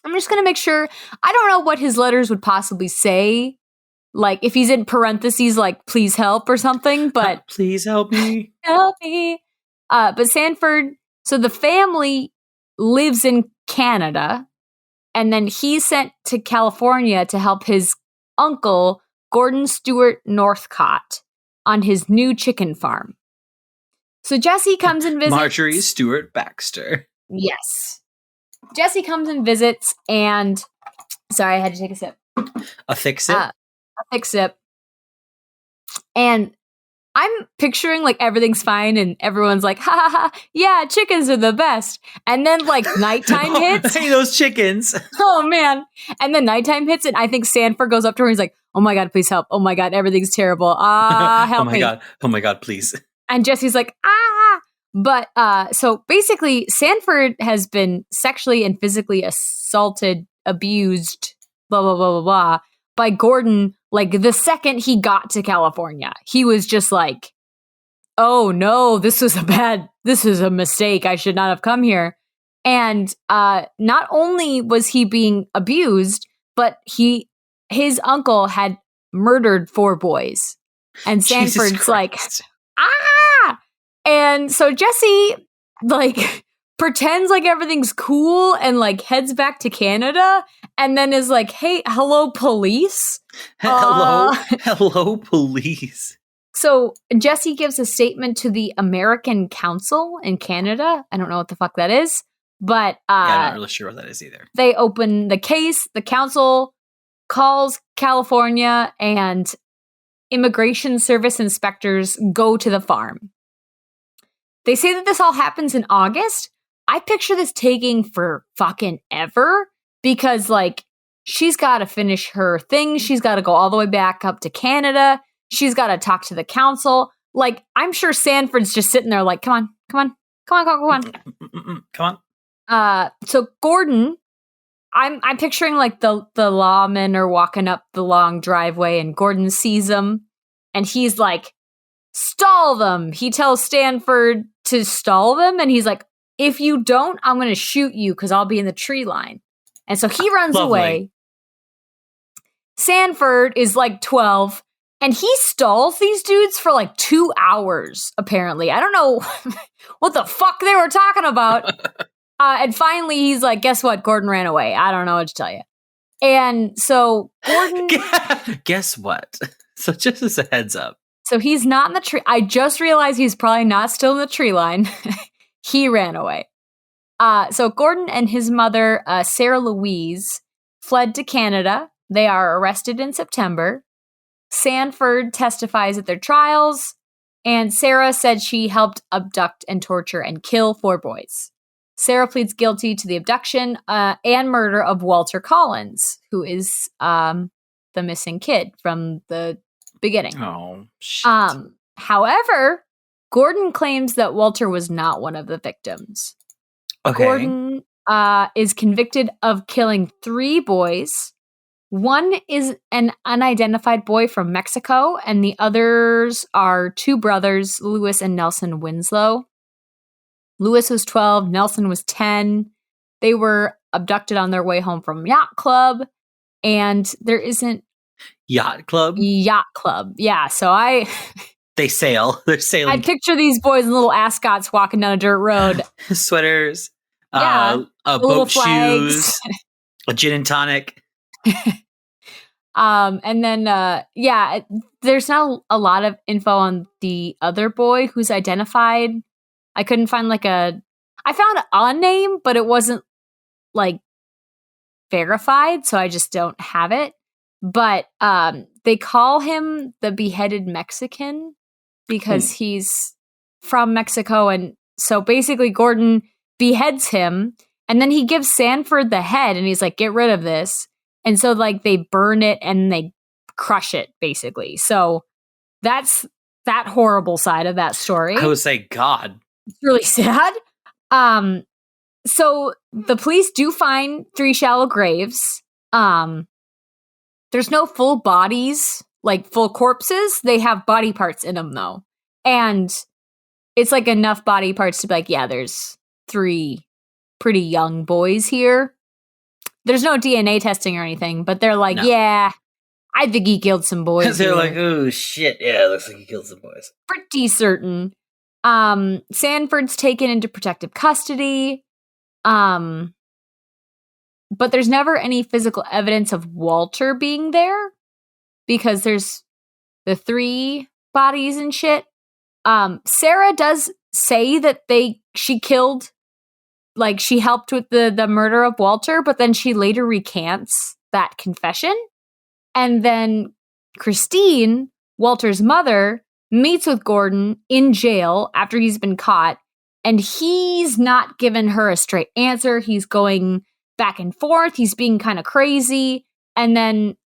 I'm just gonna make sure. I don't know what his letters would possibly say. Like if he's in parentheses, like, please help or something, but please help me. Help me. But Sanford, so the family lives in Canada, and then he's sent to California to help his uncle, Gordon Stewart Northcott, on his new chicken farm. So Jessie comes and visits. Marjorie Stewart Baxter. Yes. Jessie comes and visits, and sorry, I had to take a sip. A thick sip? A thick sip. And I'm picturing like everything's fine and everyone's like, ha ha ha, yeah, chickens are the best. And then like nighttime hits. Hey, those chickens. Oh man. And then nighttime hits and I think Sanford goes up to her and he's like, oh my God, please help. Oh my God, everything's terrible. Help me. Oh my God, please. And Jessie's like, ah. But so basically Sanford has been sexually and physically assaulted, abused, blah, blah, blah, blah, blah, by Gordon. Like the second he got to California, he was just like, oh no, this is a mistake. I should not have come here. And not only was he being abused, but his uncle had murdered 4 boys. And Sanford's like, ah! And so Jessie like pretends like everything's cool and like heads back to Canada and then is like, hey, hello, police. Hello, police. So Jessie gives a statement to the American Council in Canada. I don't know what the fuck that is, but I'm not really sure what that is either. They open the case. The council calls California and immigration service inspectors go to the farm. They say that this all happens in August. I picture this taking for fucking ever because, like, she's got to finish her thing. She's got to go all the way back up to Canada. She's got to talk to the council. Like, I'm sure Sanford's just sitting there like, come on. So Gordon, I'm picturing, like, the lawmen are walking up the long driveway and Gordon sees them and he's like, stall them. He tells Sanford to stall them and he's like, if you don't, I'm going to shoot you because I'll be in the tree line. And so he runs away. Sanford is like 12 and he stalls these dudes for like 2 hours, apparently. I don't know what the fuck they were talking about. And finally he's like, guess what? Gordon ran away. I don't know what to tell you. And so Gordon... Guess what? So just as a heads up. So he's not in the tree. I just realized he's probably not still in the tree line. He ran away. So Gordon and his mother, Sarah Louise, fled to Canada. They are arrested in September. Sanford testifies at their trials, and Sarah said she helped abduct and torture and kill 4 boys. Sarah pleads guilty to the abduction and murder of Walter Collins, who is the missing kid from the beginning. Oh, shit. However, Gordon claims that Walter was not one of the victims. Okay. Gordon is convicted of killing 3 boys. One is an unidentified boy from Mexico, and the others are 2 brothers, Lewis and Nelson Winslow. Lewis was 12, Nelson was 10. They were abducted on their way home from yacht club, and there isn't... Yacht club? Yacht club, yeah. So They sail. They're sailing. I picture these boys in little ascots walking down a dirt road. Sweaters, yeah, boat shoes, a gin and tonic. And then, there's not a lot of info on the other boy who's identified. I couldn't find I found a name, but it wasn't like verified, so I just don't have it. But they call him the beheaded Mexican because he's from Mexico. And so basically Gordon beheads him, and then he gives Sanford the head, and he's like, get rid of this. And so like they burn it and they crush it, basically. So that's that horrible side of that story. I would say, God. It's really sad. So the police do find 3 shallow graves. There's no full bodies, like full corpses. They have body parts in them, though. And it's like enough body parts to be like, yeah, there's 3 pretty young boys here. There's no DNA testing or anything, but they're like, yeah, I think he killed some boys. They're like, oh, shit. Yeah, it looks like he killed some boys. Pretty certain. Sanford's taken into protective custody. But there's never any physical evidence of Walter being there because there's the 3 bodies and shit. Sarah does say that she killed, like she helped with the murder of Walter, but then she later recants that confession. And then Christine, Walter's mother, meets with Gordon in jail after he's been caught, and he's not given her a straight answer. He's going back and forth. He's being kind of crazy. And then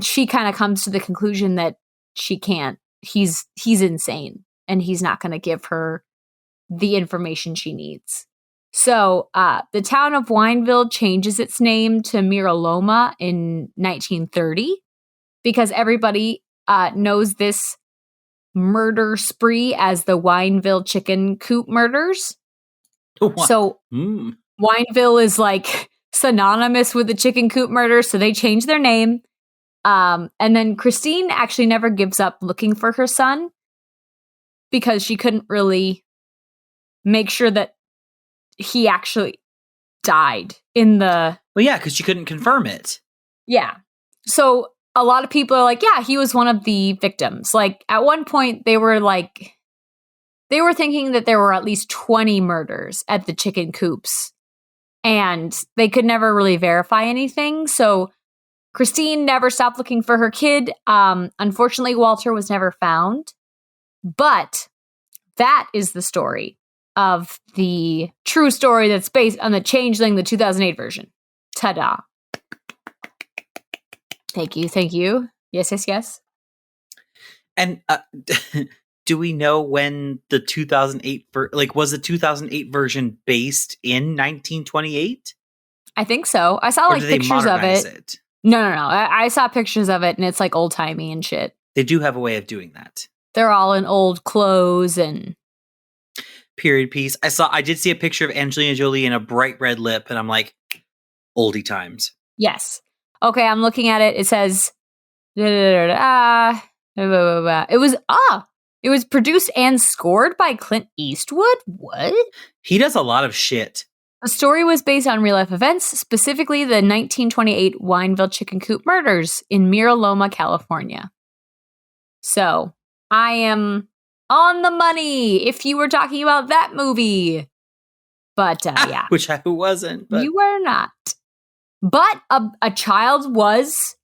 she kind of comes to the conclusion that she can't. He's insane, and he's not going to give her the information she needs. So the town of Wineville changes its name to Miraloma in 1930 because everybody knows this murder spree as the Wineville chicken coop murders. So Wineville is like synonymous with the chicken coop murder, so they changed their name. And then Christine actually never gives up looking for her son because she couldn't really make sure that he actually died in the... Well, yeah, because she couldn't confirm it. Yeah. So a lot of people are like, yeah, he was one of the victims. Like, at one point, they were thinking that there were at least 20 murders at the chicken coops, and they could never really verify anything. So Christine never stopped looking for her kid. Unfortunately, Walter was never found. But that is the story of the true story that's based on the Changeling, the 2008 version. Ta-da. Thank you. Yes. And do we know when the 2008 was the 2008 version based in 1928? I think so. I saw pictures of it. No. I saw pictures of it, and it's like old timey and shit. They do have a way of doing that. They're all in old clothes and period piece. I did see a picture of Angelina Jolie in a bright red lip, and I'm like, oldie times. Yes. Okay, I'm looking at it. It says, it was produced and scored by Clint Eastwood? What? He does a lot of shit. The story was based on real-life events, specifically the 1928 Wineville chicken coop murders in Miraloma, California. So, I am on the money if you were talking about that movie. But, yeah. Which I wasn't. But. You were not. But a child was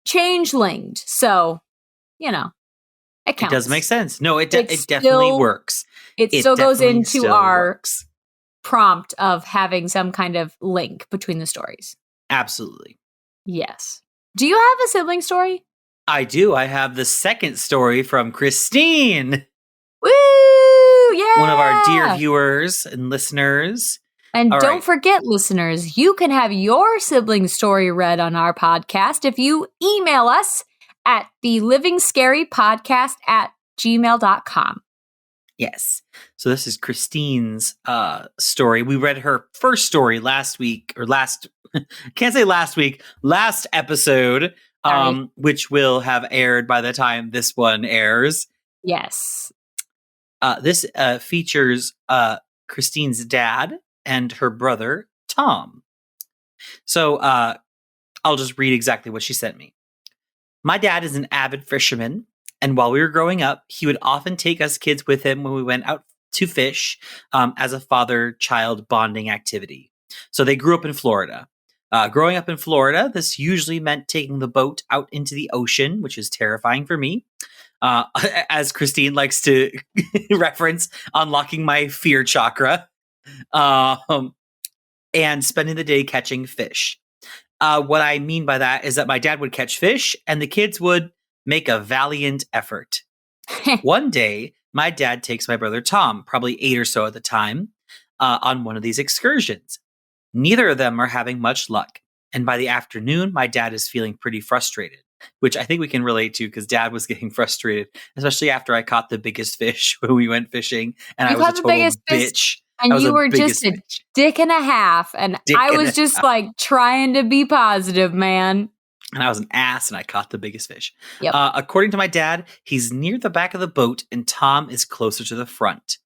changelinged. So, it counts. It does make sense. No, it definitely works. It still goes into our prompt of having some kind of link between the stories. Absolutely. Yes. Do you have a sibling story? I do. I have the second story from Christine. Woo! Yeah! One of our dear viewers and listeners. And don't forget, listeners, you can have your sibling story read on our podcast if you email us at thelivingscarypodcast@gmail.com. Yes. So this is Christine's story. We read her first story last episode, which will have aired by the time this one airs. Yes. This features Christine's dad and her brother, Tom. So I'll just read exactly what she sent me. My dad is an avid fisherman, and while we were growing up, he would often take us kids with him when we went out to fish as a father-child bonding activity. So they grew up in Florida. Growing up in Florida, this usually meant taking the boat out into the ocean, which is terrifying for me. As Christine likes to reference, unlocking my fear chakra, and spending the day catching fish. What I mean by that is that my dad would catch fish and the kids would make a valiant effort. One day, my dad takes my brother Tom, probably 8 or so at the time, on one of these excursions. Neither of them are having much luck. And by the afternoon, my dad is feeling pretty frustrated, which I think we can relate to because dad was getting frustrated, especially after I caught the biggest fish when we went fishing. And I was a total bitch. And you were just a dick and a half. And I was just like trying to be positive, man. And I was an ass and I caught the biggest fish. Yep. According to my dad, he's near the back of the boat and Tom is closer to the front.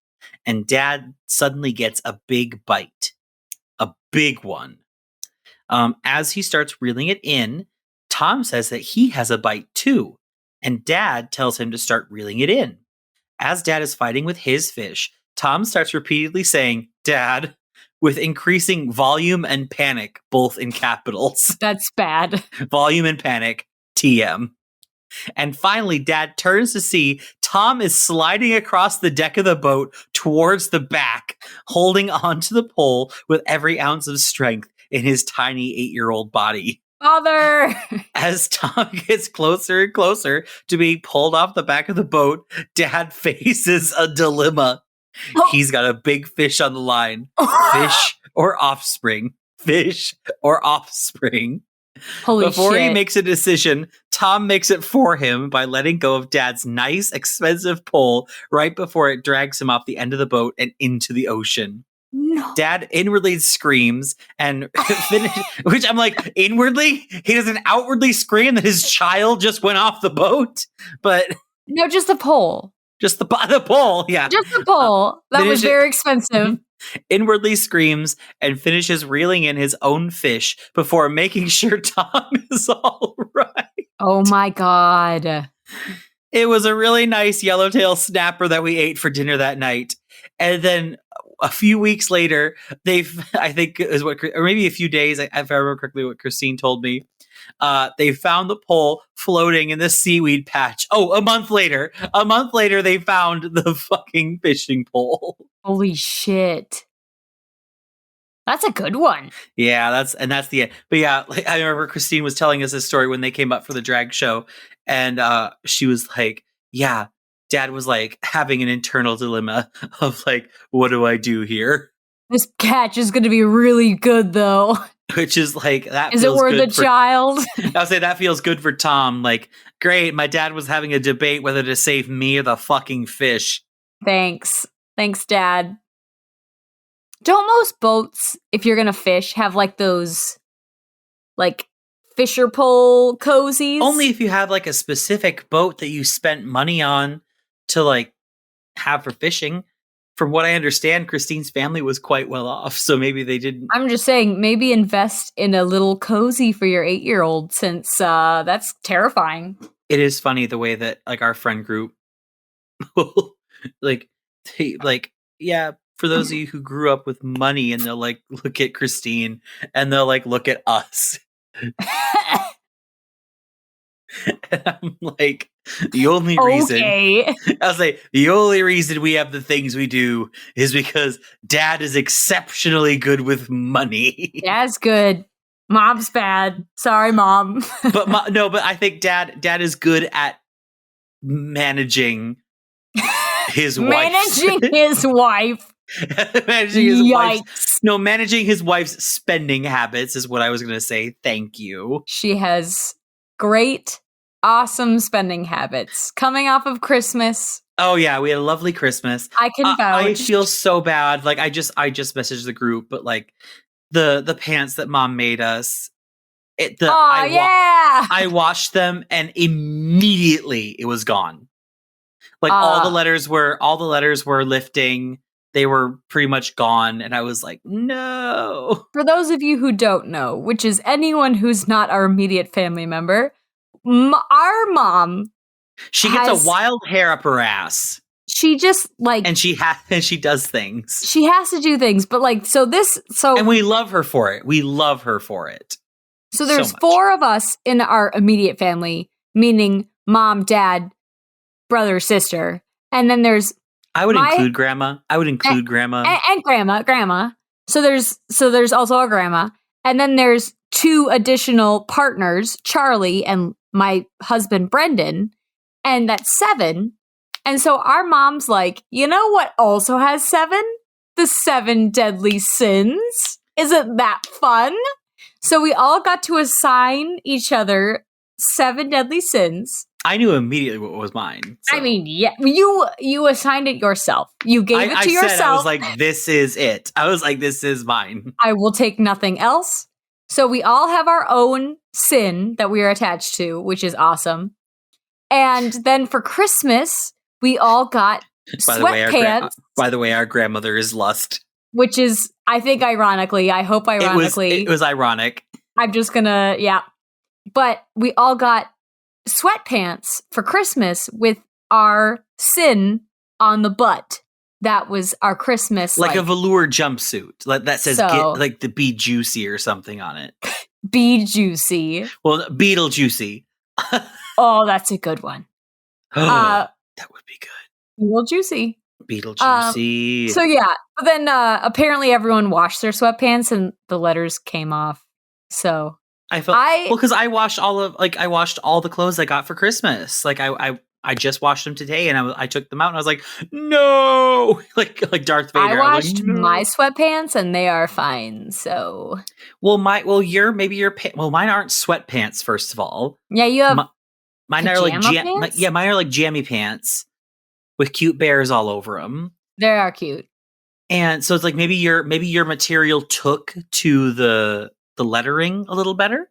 And dad suddenly gets a big bite. A big one. As he starts reeling it in, Tom says that he has a bite too. And dad tells him to start reeling it in. As dad is fighting with his fish, Tom starts repeatedly saying, "Dad," with increasing volume and panic, both in capitals. That's bad. Volume and panic, TM. And finally, dad turns to see Tom is sliding across the deck of the boat towards the back, holding onto the pole with every ounce of strength in his tiny 8-year-old body. Father! As Tom gets closer and closer to being pulled off the back of the boat, dad faces a dilemma. He's got a big fish on the line. Fish or offspring. Fish or offspring. Holy Before shit. he makes a decision, Tom makes it for him by letting go of dad's nice, expensive pole right before it drags him off the end of the boat and into the ocean. No. Dad inwardly screams and which I'm like, inwardly? He doesn't outwardly scream that his child just went off the boat, but no, just the pole. Just the pole, yeah. Just the pole. That was very expensive. Inwardly screams and finishes reeling in his own fish before making sure Tom is all right. Oh my God. It was a really nice yellowtail snapper that we ate for dinner that night. And then a few weeks later, I think is what, or maybe a few days, if I remember correctly what Christine told me, they found the pole floating in the seaweed patch. Oh, a month later, they found the fucking fishing pole. Holy shit. That's a good one. Yeah, that's the end. But yeah, I remember Christine was telling us this story when they came up for the drag show. And she was like, yeah, dad was like having an internal dilemma of like, what do I do here? This catch is going to be really good though. Which is like, that is feels it worth good the child? I'll say that feels good for Tom. Like, great, my dad was having a debate whether to save me or the fucking fish. Thanks, dad. Don't most boats, if you're gonna fish, have like those like fisher pole cozies? Only if you have like a specific boat that you spent money on to like have for fishing. From what I understand, Christine's family was quite well off, so maybe they didn't. I'm just saying, maybe invest in a little cozy for your 8-year-old, since that's terrifying. It is funny the way that like our friend group, yeah, for those of you who grew up with money, and they'll like look at Christine and they'll like look at us. And I'm like, the only reason I'll say the only reason we have the things we do is because dad is exceptionally good with money. Dad's good. Mom's bad. Sorry, mom. But I think dad is good at managing his wife. Managing his wife. Managing his wife's, managing his wife's spending habits is what I was going to say. Thank you. She has great, awesome spending habits. Coming off of Christmas. Oh yeah, we had a lovely Christmas. I can vouch. I feel so bad. Like I just messaged the group, but like the pants that mom made us. I washed them and immediately it was gone. Like all the letters were lifting. They were pretty much gone. And I was like, no. For those of you who don't know, which is anyone who's not our immediate family member, our mom, she gets a wild hair up her ass. She just like, and she does things. She has to do things, but like, and we love her for it. We love her for it. So there's 4 of us in our immediate family, meaning mom, dad, brother, sister, and then there's. I would include grandma. And grandma. So there's also a grandma, and then there's 2 additional partners, Charlie and my husband Brendan, and that's 7. And so our mom's like, you know what also has 7? The 7 deadly sins. Isn't that fun? So we all got to assign each other 7 deadly sins. I knew immediately what was mine. So. I mean, yeah, you assigned it yourself. You gave it to yourself. I was like, this is it. I was like, this is mine. I will take nothing else. So we all have our own sin that we are attached to, which is awesome. And then for Christmas, we all got sweatpants. By the way, our grandmother is lust. Which is, I think, ironically. I hope ironically. It was ironic. I'm just gonna, yeah. But we all got sweatpants for Christmas with our sin on the butt. That was our Christmas. Like a velour jumpsuit. Like that says, like the Be Juicy or something on it. Be Juicy. Well, Beetlejuicy. Oh, that's a good one. That would be good. Beetlejuicy. Beetlejuicy. So yeah, but then apparently everyone washed their sweatpants and the letters came off. So I felt because I washed all the clothes I got for Christmas. Like I just washed them today, and I took them out, and I was like, no, like Darth Vader. I washed my sweatpants, and they are fine. So mine aren't sweatpants. First of all, yeah, you have mine are like mine are like jammy pants with cute bears all over them. They are cute. And so it's like maybe your material took to the lettering a little better.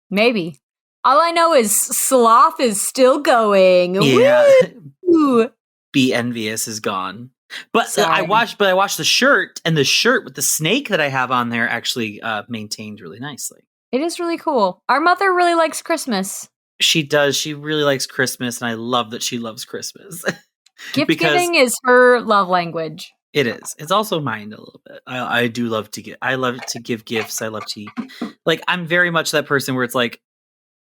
Maybe. All I know is sloth is still going. Yeah. Woo! Be envious is gone. But I watched the shirt, and the shirt with the snake that I have on there actually maintained really nicely. It is really cool. Our mother really likes Christmas. She does. She really likes Christmas, and I love that she loves Christmas. Gift giving is her love language. It is. It's also mine a little bit. I do love to give. I love to give gifts. I love to, I'm very much that person where it's like,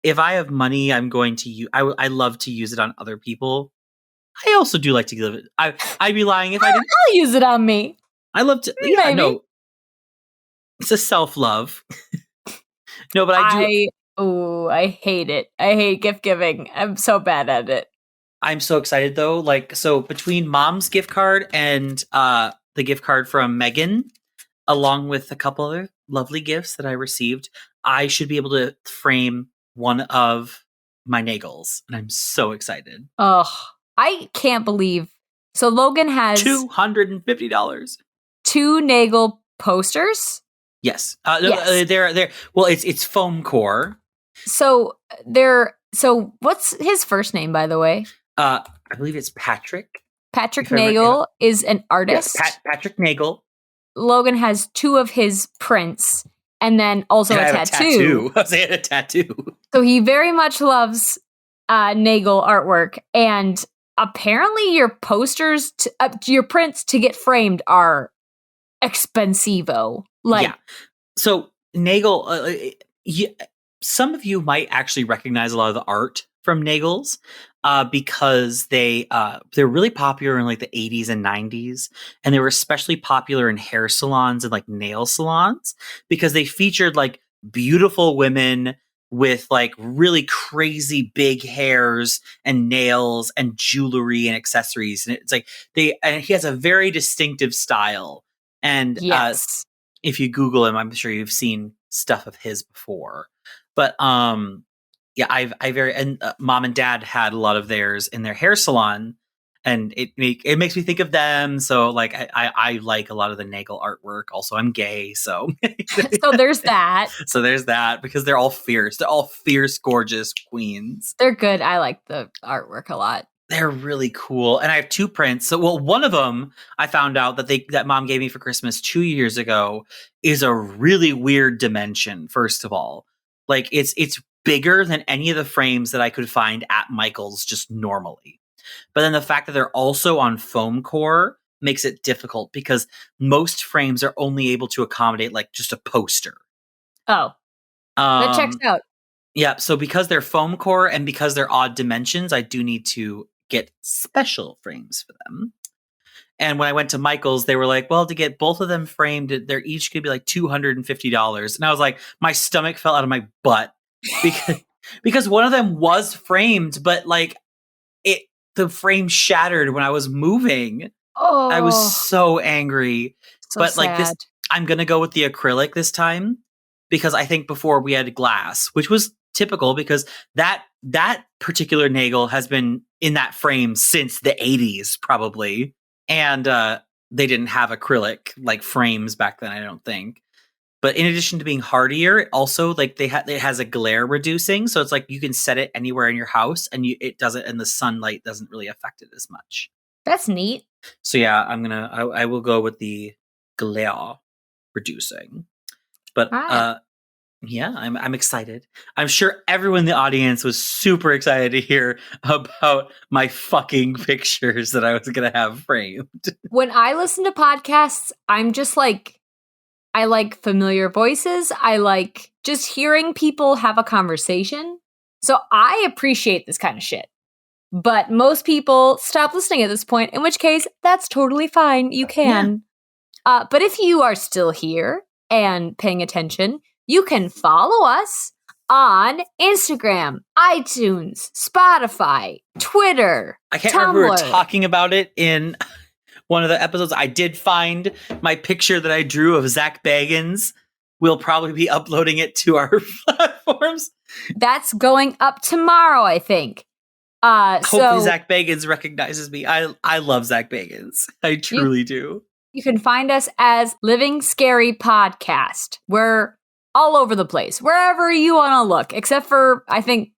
if I have money, I'm going to use. I love to use it on other people. I also do like to give it. I'd be lying if I didn't. I'll use it on me. I love to. Yeah, maybe. no. It's a self-love. No, but I do. I hate it. I hate gift giving. I'm so bad at it. I'm so excited though. So between Mom's gift card and the gift card from Megan, along with a couple other lovely gifts that I received, I should be able to frame one of my nagels, and I'm so excited. Oh, I can't believe. So Logan has $250. 2 nagel posters. Yes. They're well, it's foam core. So what's his first name, by the way? I believe it's Patrick. Patrick Nagel is an artist. Yes, Patrick Nagel. Logan has 2 of his prints, and then also a tattoo. I was saying a tattoo. So he very much loves Nagel artwork, and apparently your posters, your prints to get framed are expensivo. Yeah. So Nagel, some of you might actually recognize a lot of the art from Nagel's because they're really popular in like the 80s and 90s, and they were especially popular in hair salons and like nail salons because they featured like beautiful women with like really crazy big hairs and nails and jewelry and accessories, and it's like and he has a very distinctive style. And yes. If you Google him, I'm sure you've seen stuff of his before. But yeah, Mom and Dad had a lot of theirs in their hair salon, and it makes me think of them. So like I like a lot of the Nagel artwork. Also, I'm gay, so so there's that. So there's that because they're all fierce. They're all fierce, gorgeous queens. They're good. I like the artwork a lot. They're really cool. And I have 2 prints. So, one of them I found out that Mom gave me for Christmas 2 years ago is a really weird dimension. First of all, like it's bigger than any of the frames that I could find at Michael's just normally. But then the fact that they're also on foam core makes it difficult because most frames are only able to accommodate like just a poster. Oh, that checks out. Yeah, so because they're foam core and because they're odd dimensions, I do need to get special frames for them. And when I went to Michael's, they were like, well, to get both of them framed, they're each going to be like $250. And I was like, my stomach fell out of my butt because one of them was framed, but like the frame shattered when I was moving. Oh, I was so angry. so but sad. like this, I'm going to go with the acrylic this time because I think before we had glass, which was typical because that particular Nagel has been in that frame since the 80s probably. And they didn't have acrylic like frames back then, I don't think. But in addition to being hardier, it also like it has a glare reducing, so it's like you can set it anywhere in your house, and it doesn't, and the sunlight doesn't really affect it as much. That's neat. So yeah, I will go with the glare reducing. But yeah, I'm excited. I'm sure everyone in the audience was super excited to hear about my fucking pictures that I was going to have framed. When I listen to podcasts, I'm just like, I like familiar voices. I like just hearing people have a conversation. So I appreciate this kind of shit. But most people stop listening at this point, in which case, that's totally fine. You can. Yeah. But if you are still here and paying attention, you can follow us on Instagram, iTunes, Spotify, Twitter, I can't Tumblr. remember we were talking about it in one of the episodes. I did find my picture that I drew of Zach Bagans. We'll probably be uploading it to our platforms. That's going up tomorrow, I think. Hopefully Zach Bagans recognizes me. I love Zach Bagans. I truly do. You can find us as Living Scary Podcast. We're all over the place, wherever you want to look, except for, I think,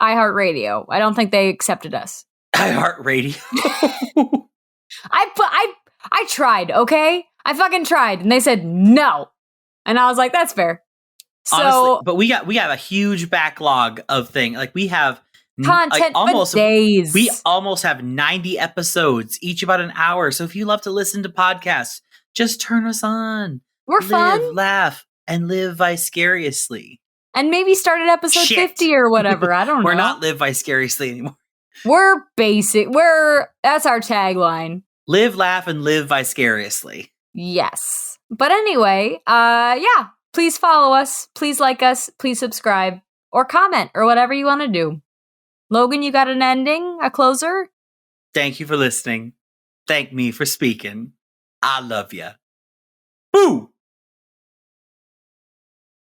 iHeartRadio. I don't think they accepted us. iHeartRadio? I tried, okay? I fucking tried, and they said no. And I was like, that's fair. So, honestly, but we have a huge backlog of things. Like we have content for days. We almost have 90 episodes, each about an hour. So if you love to listen to podcasts, just turn us on. We're fun. Laugh, and live vicariously. And maybe start at episode 50 or whatever. I don't know. We're not live vicariously anymore. We're basic. That's our tagline. Live, laugh, and live vicariously. Yes. But anyway, yeah. Please follow us. Please like us. Please subscribe. Or comment. Or whatever you want to do. Logan, you got an ending? A closer? Thank you for listening. Thank me for speaking. I love ya. Boo!